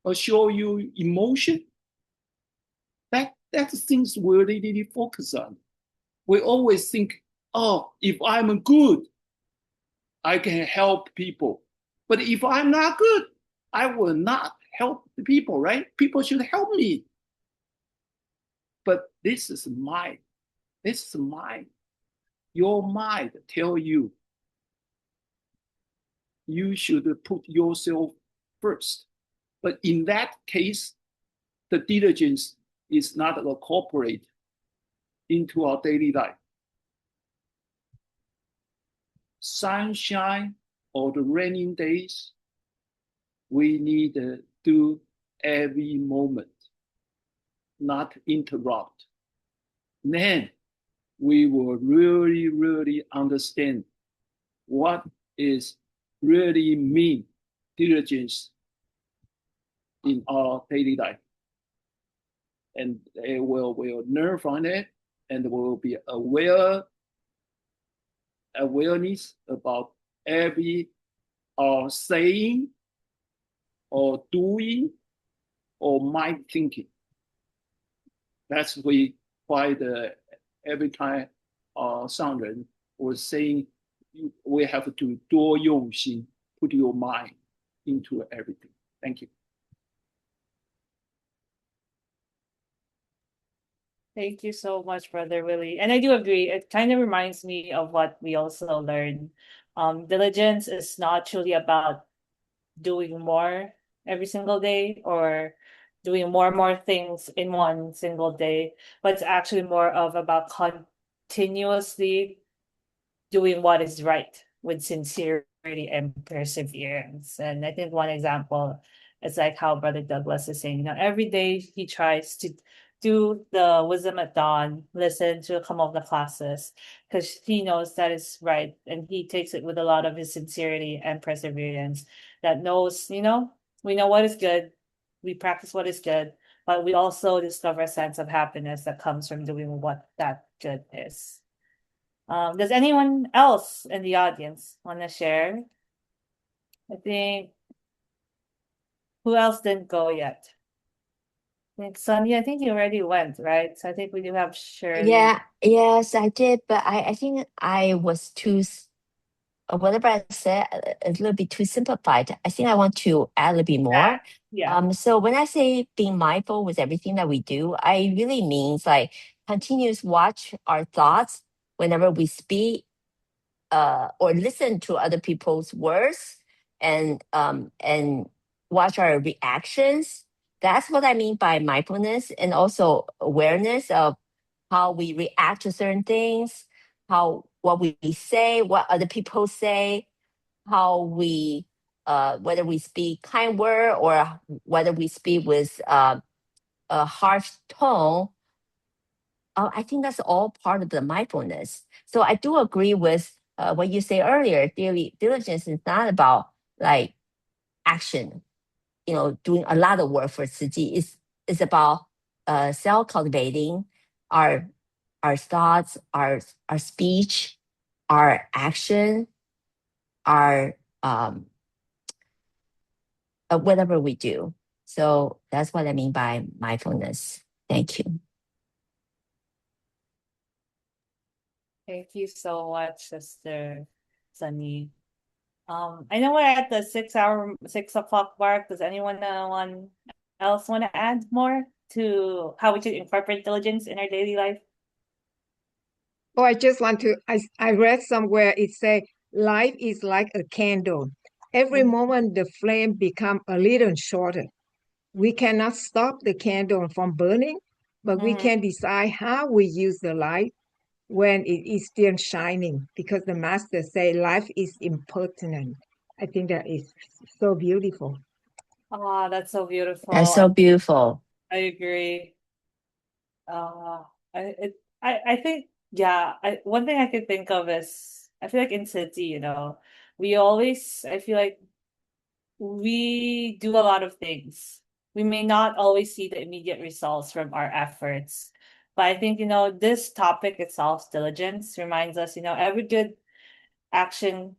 or show you emotion. That's things we really focus on. We always think, if I'm good, I can help people. But if I'm not good, I will not help the people, right? People should help me. But this is mine. This is mine. Your mind tell you you should put yourself first. But in that case, the diligence is not incorporated into our daily life. Sunshine or the raining days, we need to do every moment, not interrupt. Then we will really, really understand what is really mean diligence in our daily life. And we'll learn from it, and we will be awareness about every saying or doing or mind thinking. That's why every time 上人 was saying we have to 多用心, put your mind into everything. Thank you. Thank you so much, Brother Willie. And I do agree. It kind of reminds me of what we also learned. Diligence is not truly about doing more every single day or doing more things in one single day, but it's actually more of about continuously doing what is right with sincerity and perseverance. And I think one example is like how Brother Douglas is saying, every day he tries to do the wisdom at dawn, listen to some of the classes, because he knows that is right. And he takes it with a lot of his sincerity and perseverance that knows, we know what is good. We practice what is good, but we also discover a sense of happiness that comes from doing what that good is. Does anyone else in the audience want to share? I think, who else didn't go yet? I think Sonia, I think you already went, right? So I think we do have Shirley. Yeah, yes, I did, but I think I was whatever I said, a little bit too simplified. I think I want to add a little bit more. Yeah. So when I say being mindful with everything that we do, I really means like continuous watch our thoughts whenever we speak, or listen to other people's words, and watch our reactions. That's what I mean by mindfulness, and also awareness of how we react to certain things, what we say, what other people say, how we whether we speak kind word or whether we speak with a harsh tone. I think that's all part of the mindfulness. So I do agree with what you say earlier, diligence is not about like action, doing a lot of work for Tzu Chi. It's about self-cultivating our thoughts, our speech, our action, our whatever we do. So that's what I mean by mindfulness. Thank you. Thank you so much, Sister Sunny. I know we're at the 6 o'clock mark. Does anyone else want to add more to how we should incorporate diligence in our daily life? Oh, I just want to, I read somewhere it say, life is like a candle. Every moment the flame become a little shorter. We cannot stop the candle from burning, but we can decide how we use the light when it is still shining, because the master say life is impertinent. I think that is so beautiful. Oh, that's so beautiful. That's so beautiful. I agree. I think, yeah, one thing I could think of is, I feel like in city, I feel like we do a lot of things. We may not always see the immediate results from our efforts. But I think, this topic itself, diligence, reminds us, every good action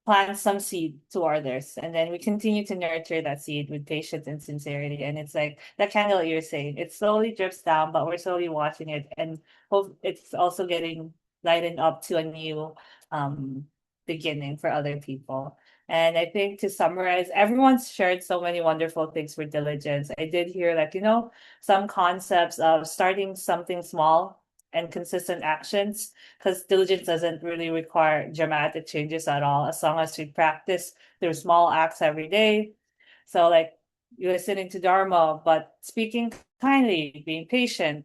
plant some seed to others, and then we continue to nurture that seed with patience and sincerity. And it's like that candle you're saying, it slowly drips down, but we're slowly watching it, and hope it's also getting lightened up to a new beginning for other people. And I think, to summarize, everyone's shared so many wonderful things for diligence. I did hear, like, some concepts of starting something small and consistent actions, because diligence doesn't really require dramatic changes at all, as long as we practice through small acts every day. So, like, you're listening to Dharma, but speaking kindly, being patient,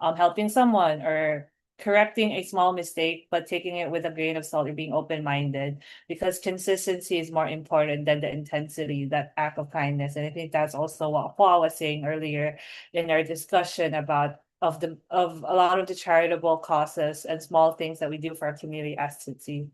helping someone, or correcting a small mistake, but taking it with a grain of salt, or being open-minded, because consistency is more important than the intensity, that act of kindness. And I think that's also what Paul was saying earlier in our discussion about of a lot of the charitable causes and small things that we do for our community as Tutsi.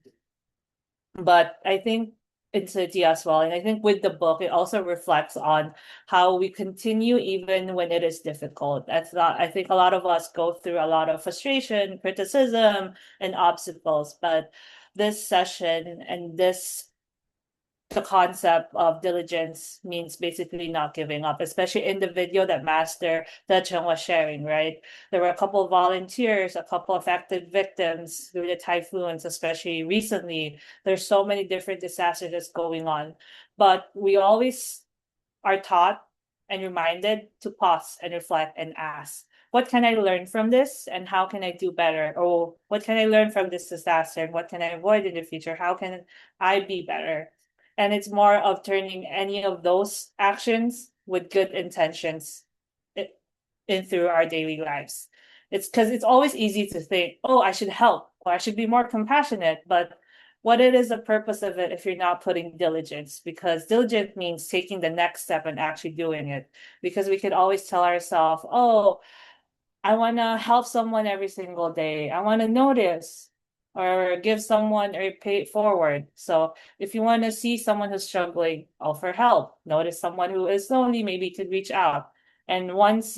But I think in City as well, and I think with the book, it also reflects on how we continue even when it is difficult. That's not, I think a lot of us go through a lot of frustration, criticism, and obstacles. But this session and the concept of diligence means basically not giving up, especially in the video that Master Decheng was sharing, right? There were a couple of volunteers, a couple of affected victims through the typhoons, especially recently. There's so many different disasters that's going on. But we always are taught and reminded to pause and reflect and ask, what can I learn from this, and how can I do better? Or what can I learn from this disaster, and what can I avoid in the future? How can I be better? And it's more of turning any of those actions with good intentions in through our daily lives. It's because it's always easy to think, oh, I should help, or I should be more compassionate. But what it is the purpose of it if you're not putting diligence? Because diligence means taking the next step and actually doing it. Because we could always tell ourselves, oh, I want to help someone every single day. I want to notice or give someone a pay it forward. So if you want to see someone who's struggling, offer help. Notice someone who is lonely, maybe could reach out. And once,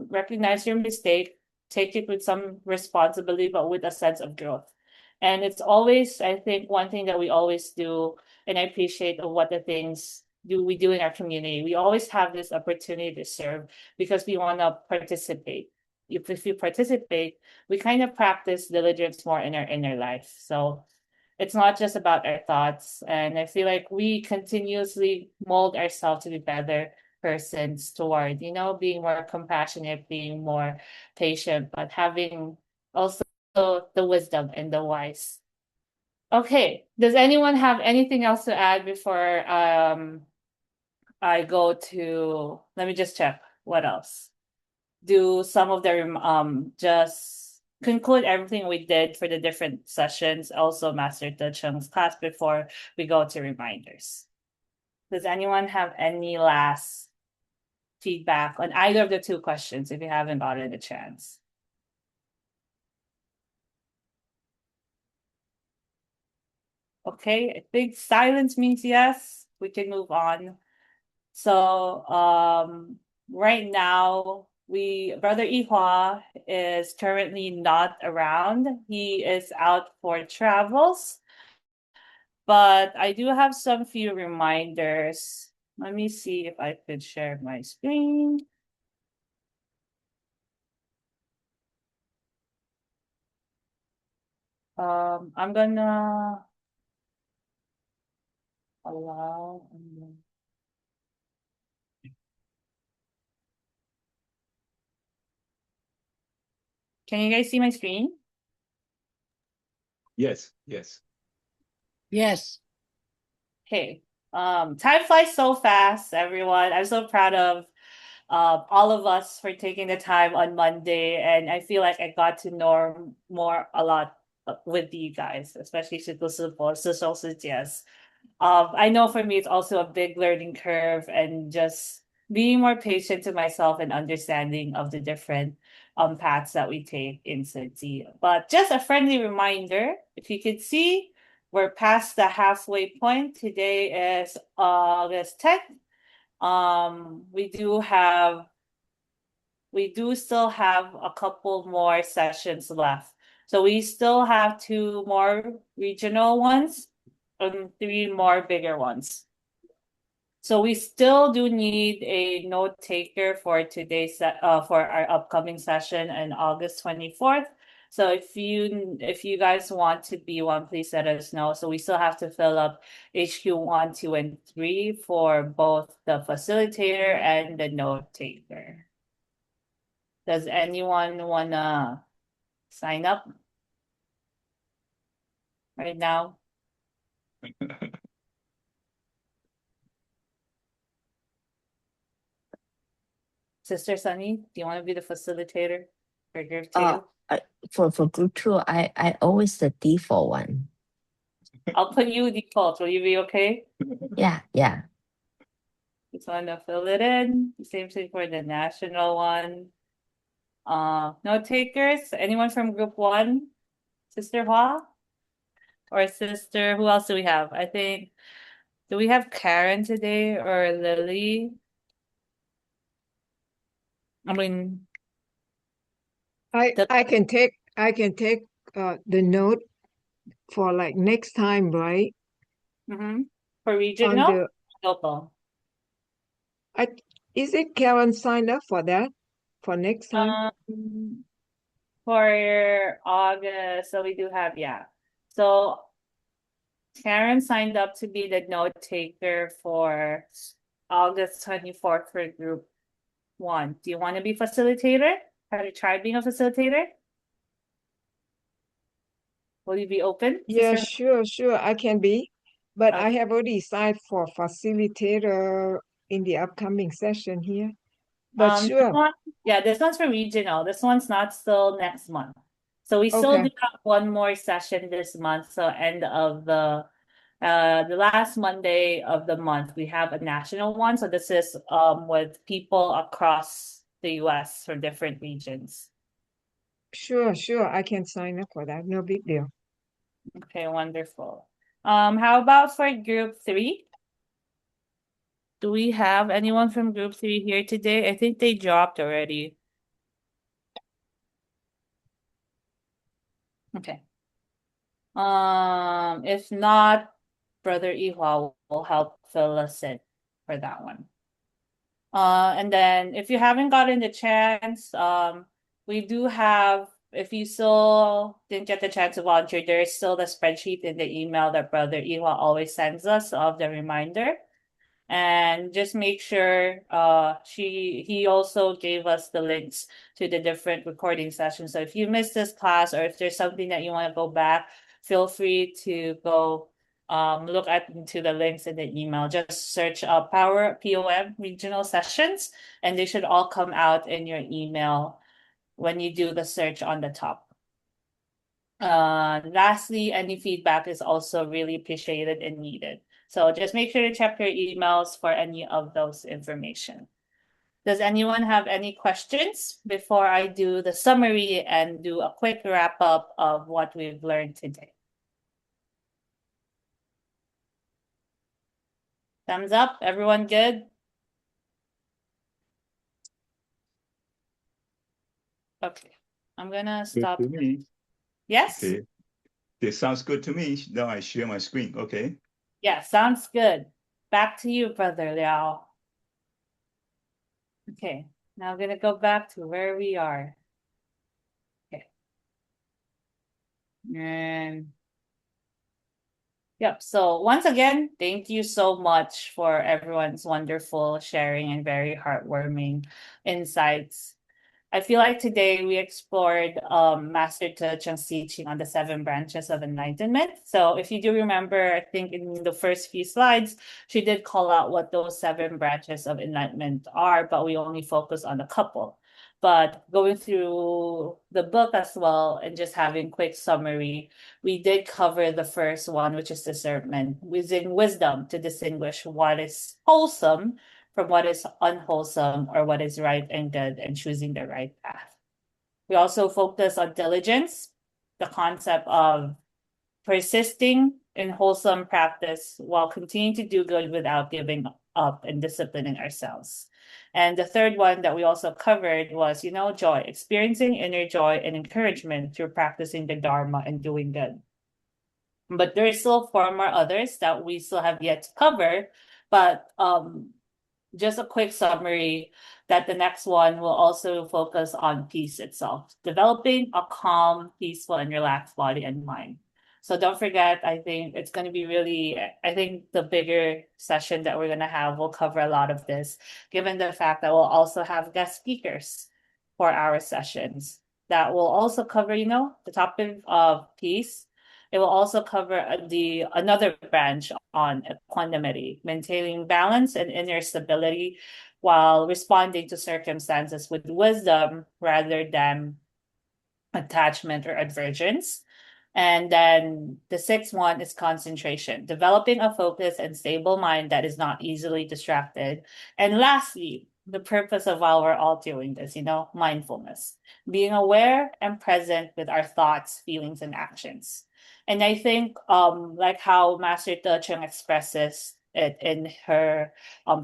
recognize your mistake, take it with some responsibility, but with a sense of growth. And it's always, I think, one thing that we always do, and I appreciate of what the things we do in our community. We always have this opportunity to serve because we want to participate. If you participate, we kind of practice diligence more in our inner life. So it's not just about our thoughts. And I feel like we continuously mold ourselves to be better persons toward, being more compassionate, being more patient, but having also the wisdom and the wise. Okay. Does anyone have anything else to add before I go to, let me just check what else. Do some of the just conclude everything we did for the different sessions, also Master Cheng's class, before we go to reminders. Does anyone have any last feedback on either of the two questions if you haven't gotten a chance? Okay, I think silence means yes. We can move on. So right now Brother Ihua is currently not around. He is out for travels, but I do have some few reminders. Let me see if I could share my screen. I'm gonna allow. Can you guys see my screen? Yes, yes. Yes. Okay. Time flies so fast, everyone. I'm so proud of all of us for taking the time on Monday, and I feel like I got to know more a lot with you guys, especially 师哥师伯师兄师姐. I know for me it's also a big learning curve and just being more patient to myself and understanding of the different paths that we take in Sydney. But just a friendly reminder, if you could see, we're past the halfway point. Today is August 10th. We do still have a couple more sessions left. So we still have 2 more regional ones and 3 more bigger ones. So we still do need a note taker for for our upcoming session on August 24th. So if you guys want to be one, please let us know. So we still have to fill up HQ 1, 2, and 3 for both the facilitator and the note taker. Does anyone wanna sign up right now? Sister Sunny, do you want to be the facilitator for group 2? For group 2, I always the default one. I'll put you default. Will you be okay? Yeah. Just want to fill it in. Same thing for the national one. Note takers. Anyone from group 1? Sister Hua? Or sister, who else do we have? I think, do we have Karen today or Lily? I mean, I can take the note for like next time, right? for On regional, the local. is it Karen signed up for that for next time? For August, so we do have, yeah. So Karen signed up to be the note taker for August 24th for group 1. Do you want to be facilitator? Have you tried being a facilitator? Will you be open, Yeah, sister? sure, I can be. But I Okay. have already signed for facilitator in the upcoming session here. But sure, This one's for regional. This one's not still next month. So we still do okay, have one more session this month. So end of the last Monday of the month, we have a national one. So this is with people across the US from different regions. sure, I can sign up for that. No big deal. Okay, wonderful. How about for group 3? Do we have anyone from group 3 here today? I think they dropped already. Okay. If not, Brother Ihua will help fill us in for that one. And then if you haven't gotten the chance, we do have, if you still didn't get the chance to volunteer, there is still the spreadsheet in the email that Brother Ihua always sends us of the reminder. And just make sure he also gave us the links to the different recording sessions. So if you missed this class or if there's something that you want to go back, feel free to go look into the links in the email. Just search PoM regional sessions, and they should all come out in your email when you do the search on the top. Lastly, any feedback is also really appreciated and needed. So just make sure to check your emails for any of those information. Does anyone have any questions before I do the summary and do a quick wrap up of what we've learned today? Thumbs up. Everyone good? Okay. I'm gonna Good stop. to me. Yes? Okay. This sounds good to me. Now I share my screen. Okay. Yeah, sounds good. Back to you, Brother Liao. Okay. Now I'm gonna go back to where we are. Okay. And yep. So once again, thank you so much for everyone's wonderful sharing and very heartwarming insights. I feel like today we explored Master Te Cheng's teaching on the 7 branches of enlightenment. So if you do remember, I think in the first few slides, she did call out what those 7 branches of enlightenment are, but we only focus on a couple. But going through the book as well and just having quick summary, we did cover the first one, which is discernment, using wisdom to distinguish what is wholesome from what is unwholesome or what is right and good, and choosing the right path. We also focus on diligence, the concept of persisting in wholesome practice while continuing to do good without giving up and disciplining ourselves. And the third one that we also covered was, joy, experiencing inner joy and encouragement through practicing the Dharma and doing good. But there is still 4 more others that we still have yet to cover. But just a quick summary that the next one will also focus on peace itself, developing a calm, peaceful, and relaxed body and mind. So don't forget, I think it's going to be I think the bigger session that we're going to have will cover a lot of this, given the fact that we'll also have guest speakers for our sessions that will also cover, the topic of peace. It will also cover another branch on equanimity, maintaining balance and inner stability while responding to circumstances with wisdom rather than attachment or aversions. And then the 6th one is concentration, developing a focused and stable mind that is not easily distracted. And lastly, the purpose of why we're all doing this, mindfulness, being aware and present with our thoughts, feelings, and actions. And I think like how Master Te Cheng expresses it in her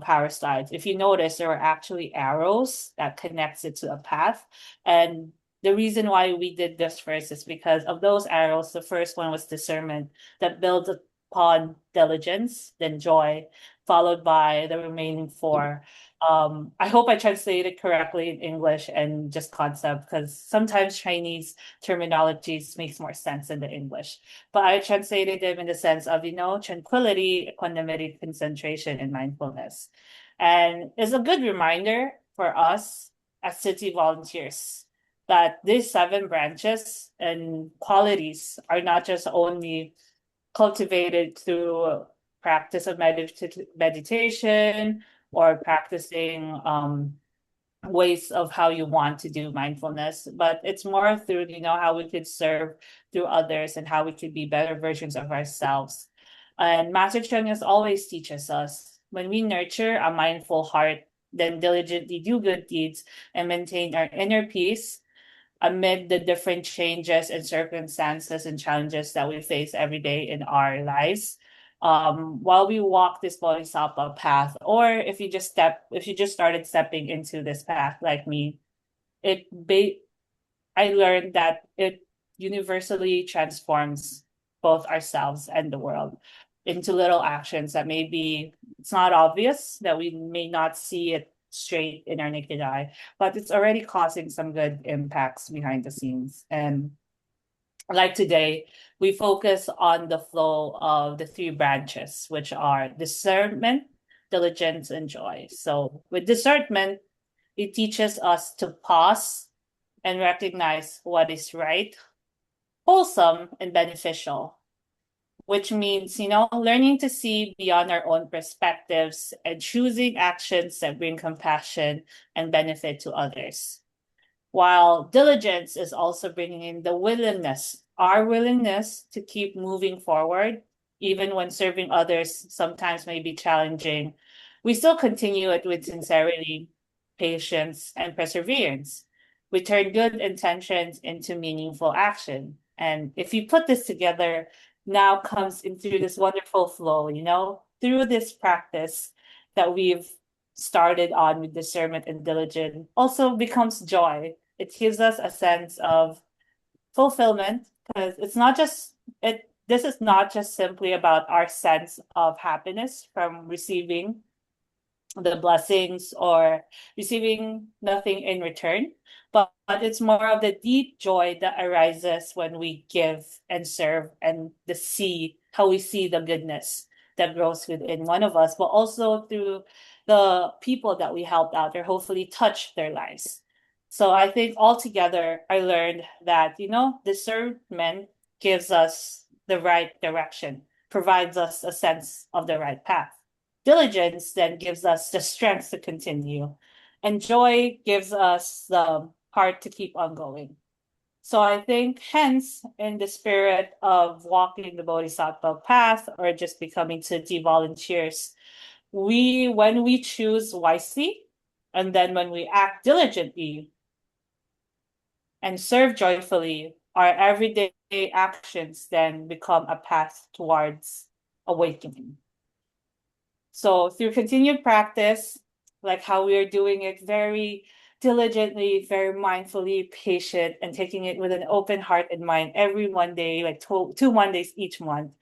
power slides, if you notice, there are actually arrows that connects it to a path. And the reason why we did this first is because of those arrows. The first one was discernment that builds upon diligence, then joy, followed by the remaining 4. I hope I translated correctly in English and just concept, because sometimes Chinese terminologies makes more sense in the English. But I translated them in the sense of, tranquility, equanimity, concentration, and mindfulness. And it's a good reminder for us as city volunteers that these 7 branches and qualities are not just only cultivated through practice of meditation or practicing ways of how you want to do mindfulness, but it's more through, how we could serve through others and how we could be better versions of ourselves. And Master Cheng has always teaches us, when we nurture a mindful heart, then diligently do good deeds and maintain our inner peace amid the different changes and circumstances and challenges that we face every day in our lives. While we walk this bodhisattva path, or if you just started stepping into this path like me, I learned that it universally transforms both ourselves and the world into little actions that maybe it's not obvious, that we may not see it straight in our naked eye, but it's already causing some good impacts behind the scenes. And like today, we focus on the flow of the 3 branches, which are discernment, diligence, and joy. So with discernment, it teaches us to pause and recognize what is right, wholesome, and beneficial, which means, learning to see beyond our own perspectives and choosing actions that bring compassion and benefit to others. While diligence is also bringing in our willingness to keep moving forward, even when serving others sometimes may be challenging. We still continue it with sincerity, patience, and perseverance. We turn good intentions into meaningful action. And if you put this together, now comes into this wonderful flow, through this practice that we've started on with discernment and diligence also becomes joy. It gives us a sense of fulfillment because it's not just it this is not just simply about our sense of happiness from receiving the blessings or receiving nothing in return, but it's more of the deep joy that arises when we give and serve and the see how we see the goodness that grows within one of us, but also through the people that we helped out or hopefully touch their lives. So I think altogether, I learned that, discernment gives us the right direction, provides us a sense of the right path. Diligence then gives us the strength to continue, and joy gives us the heart to keep on going. So I think, hence, in the spirit of walking the Bodhisattva path or just becoming Tzu volunteers, when we choose wisely, and then when we act diligently and serve joyfully, our everyday actions then become a path towards awakening. So through continued practice, like how we are doing it very diligently, very mindfully, patient, and taking it with an open heart and mind every Monday, like two Mondays each month,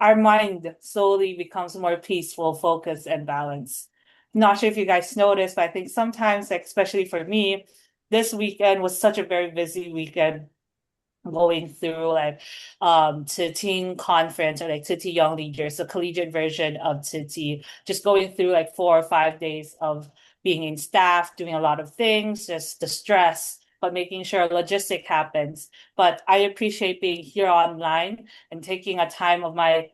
our mind slowly becomes more peaceful, focused, and balanced. Not sure if you guys noticed, but I think sometimes, like, especially for me, this weekend was such a very busy weekend going through like Tzu conference or like Tzu Young Leaders, the collegiate version of Tzu, just going through like 4 or 5 days of being in staff, doing a lot of things, just the stress, but making sure logistic happens. But I appreciate being here online and taking a time of my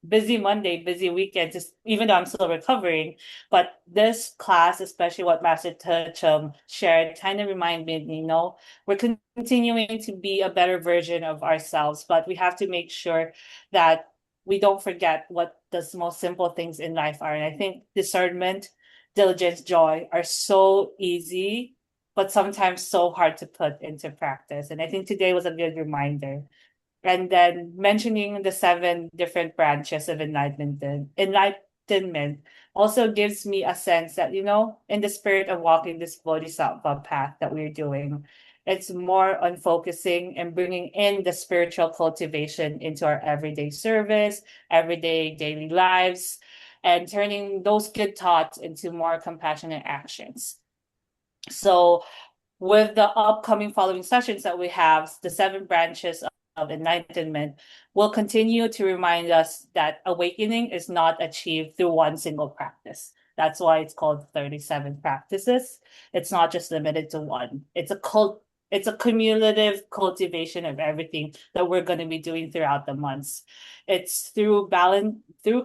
busy Monday, busy weekend, just even though I'm still recovering. But this class, especially what Master Chum shared, kind of reminded me, we're continuing to be a better version of ourselves, but we have to make sure that we don't forget what the most simple things in life are. And I think discernment, diligence, joy are so easy, but sometimes so hard to put into practice. And I think today was a good reminder. And then mentioning the 7 different branches of enlightenment also gives me a sense that, in the spirit of walking this bodhisattva path that we're doing, it's more on focusing and bringing in the spiritual cultivation into our everyday service, everyday daily lives, and turning those good thoughts into more compassionate actions. So with the upcoming following sessions that we have, the 7 branches of enlightenment will continue to remind us that awakening is not achieved through one single practice. That's why it's called 37 practices. It's not just limited to one. It's a cumulative cultivation of everything that we're going to be doing throughout the months. It's through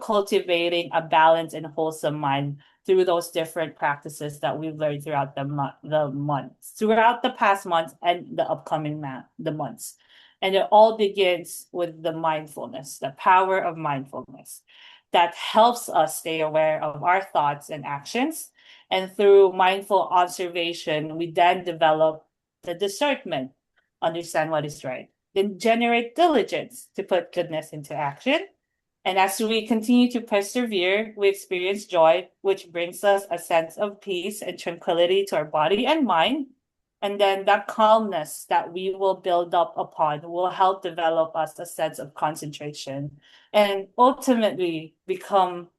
cultivating a balanced and wholesome mind through those different practices that we've learned throughout the months, throughout the past months and the upcoming the months. And it all begins with the mindfulness, the power of mindfulness that helps us stay aware of our thoughts and actions. And through mindful observation, we then develop the discernment, understand what is right, then generate diligence to put goodness into action. And as we continue to persevere, we experience joy, which brings us a sense of peace and tranquility to our body and mind. And then that calmness that we will build up upon will help develop us a sense of concentration and ultimately become,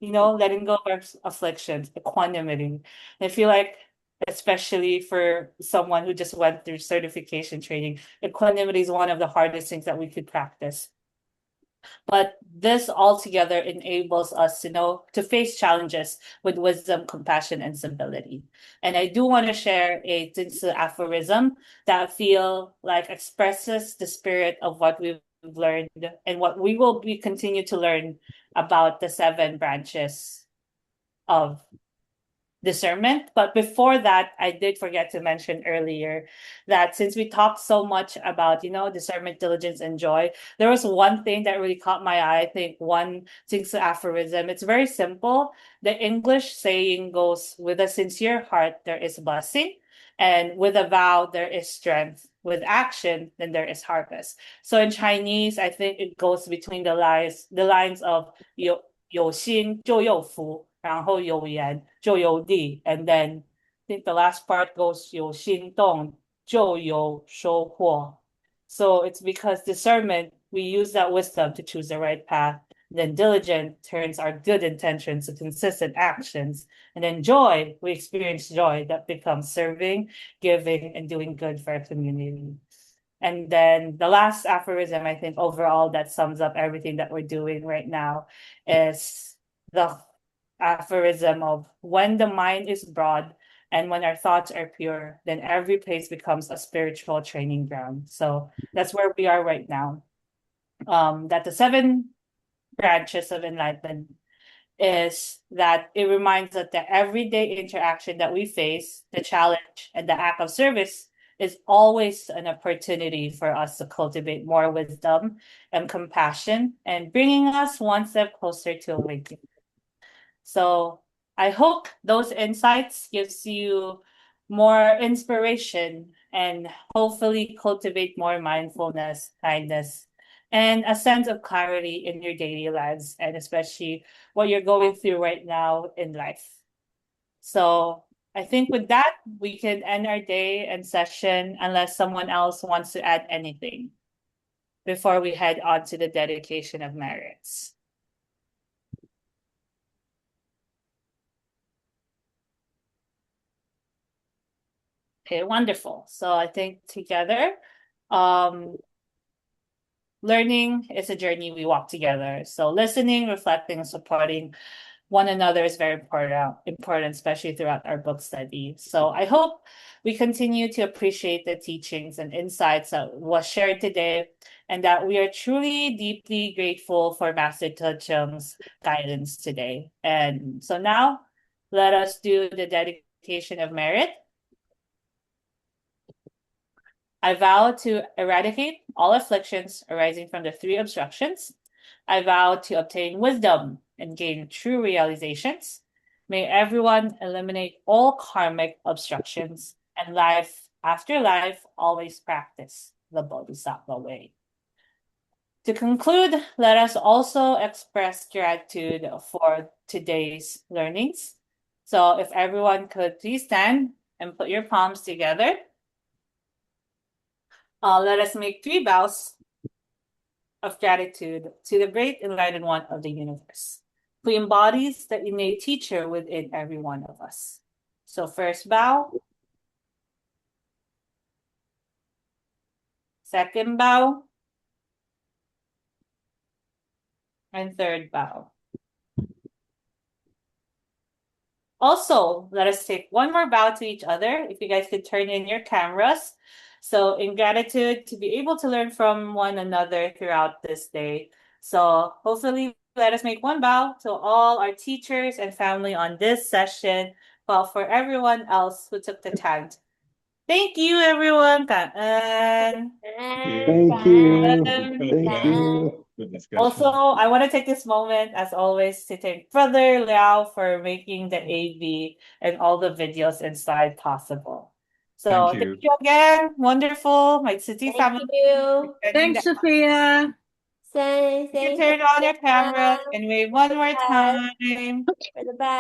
letting go of our afflictions, equanimity. And I feel like, especially for someone who just went through certification training, equanimity is one of the hardest things that we could practice. But this altogether enables us to face challenges with wisdom, compassion, and stability. And I do want to share a Tzu aphorism that I feel like expresses the spirit of what we've learned and what we will be continue to learn about the 7 branches of discernment. But before that, I did forget to mention earlier that since we talked so much about, discernment, diligence, and joy, there was one thing that really caught my eye. I think one Tzu aphorism. It's very simple. The English saying goes, with a sincere heart, there is blessing. And with a vow, there is strength. With action, then there is harvest. So in Chinese, I think it goes between the lines of 有心就有福，然后有言就有利，and then I think the last part goes 有心动就有收获. So it's because discernment, we use that wisdom to choose the right path. Then diligent turns our good intentions to consistent actions. And then joy, we experience joy that becomes serving, giving, and doing good for our community. And then the last aphorism, I think overall that sums up everything that we're doing right now is the aphorism of when the mind is broad and when our thoughts are pure, then every place becomes a spiritual training ground. So that's where we are right now. That the 7 branches of enlightenment is that it reminds us that everyday interaction that we face, the challenge and the act of service is always an opportunity for us to cultivate more wisdom and compassion and bringing us one step closer to awakening. So I hope those insights gives you more inspiration and hopefully cultivate more mindfulness, kindness, and a sense of clarity in your daily lives, and especially what you're going through right now in life. So I think with that, we can end our day and session unless someone else wants to add anything before we head on to the dedication of merits. Okay, wonderful. So I think together, learning is a journey we walk together. So listening, reflecting, supporting one another is very important, especially throughout our book study. So I hope we continue to appreciate the teachings and insights that was shared today, and that we are truly deeply grateful for Master Chung's guidance today. And so now let us do the dedication of merit. I vow to eradicate all afflictions arising from the 3 obstructions. I vow to obtain wisdom and gain true realizations. May everyone eliminate all karmic obstructions and life after life always practice the Bodhisattva way. To conclude, let us also express gratitude for today's learnings. So if everyone could please stand and put your palms together. Let us make 3 vows of gratitude to the great enlightened one of the universe, who embodies the innate teacher within every one of us. So first vow, second vow, and third vow. Also, let us take one more vow to each other. If you guys could turn in your cameras. So in gratitude to be able to learn from one another throughout this day. So hopefully let us make one vow to all our teachers and family on this session, but for everyone else who took the time. Thank you, everyone. Kaan. Thank you. Thank you. Good discussion. Also, I want to take this moment, as always, to thank Brother Liao for making the AV and all the videos inside possible. So Thank you. thank you again. Wonderful. My city family. Thank you. Thanks, Sophia. You can turn on your camera and wave one more time. For the best.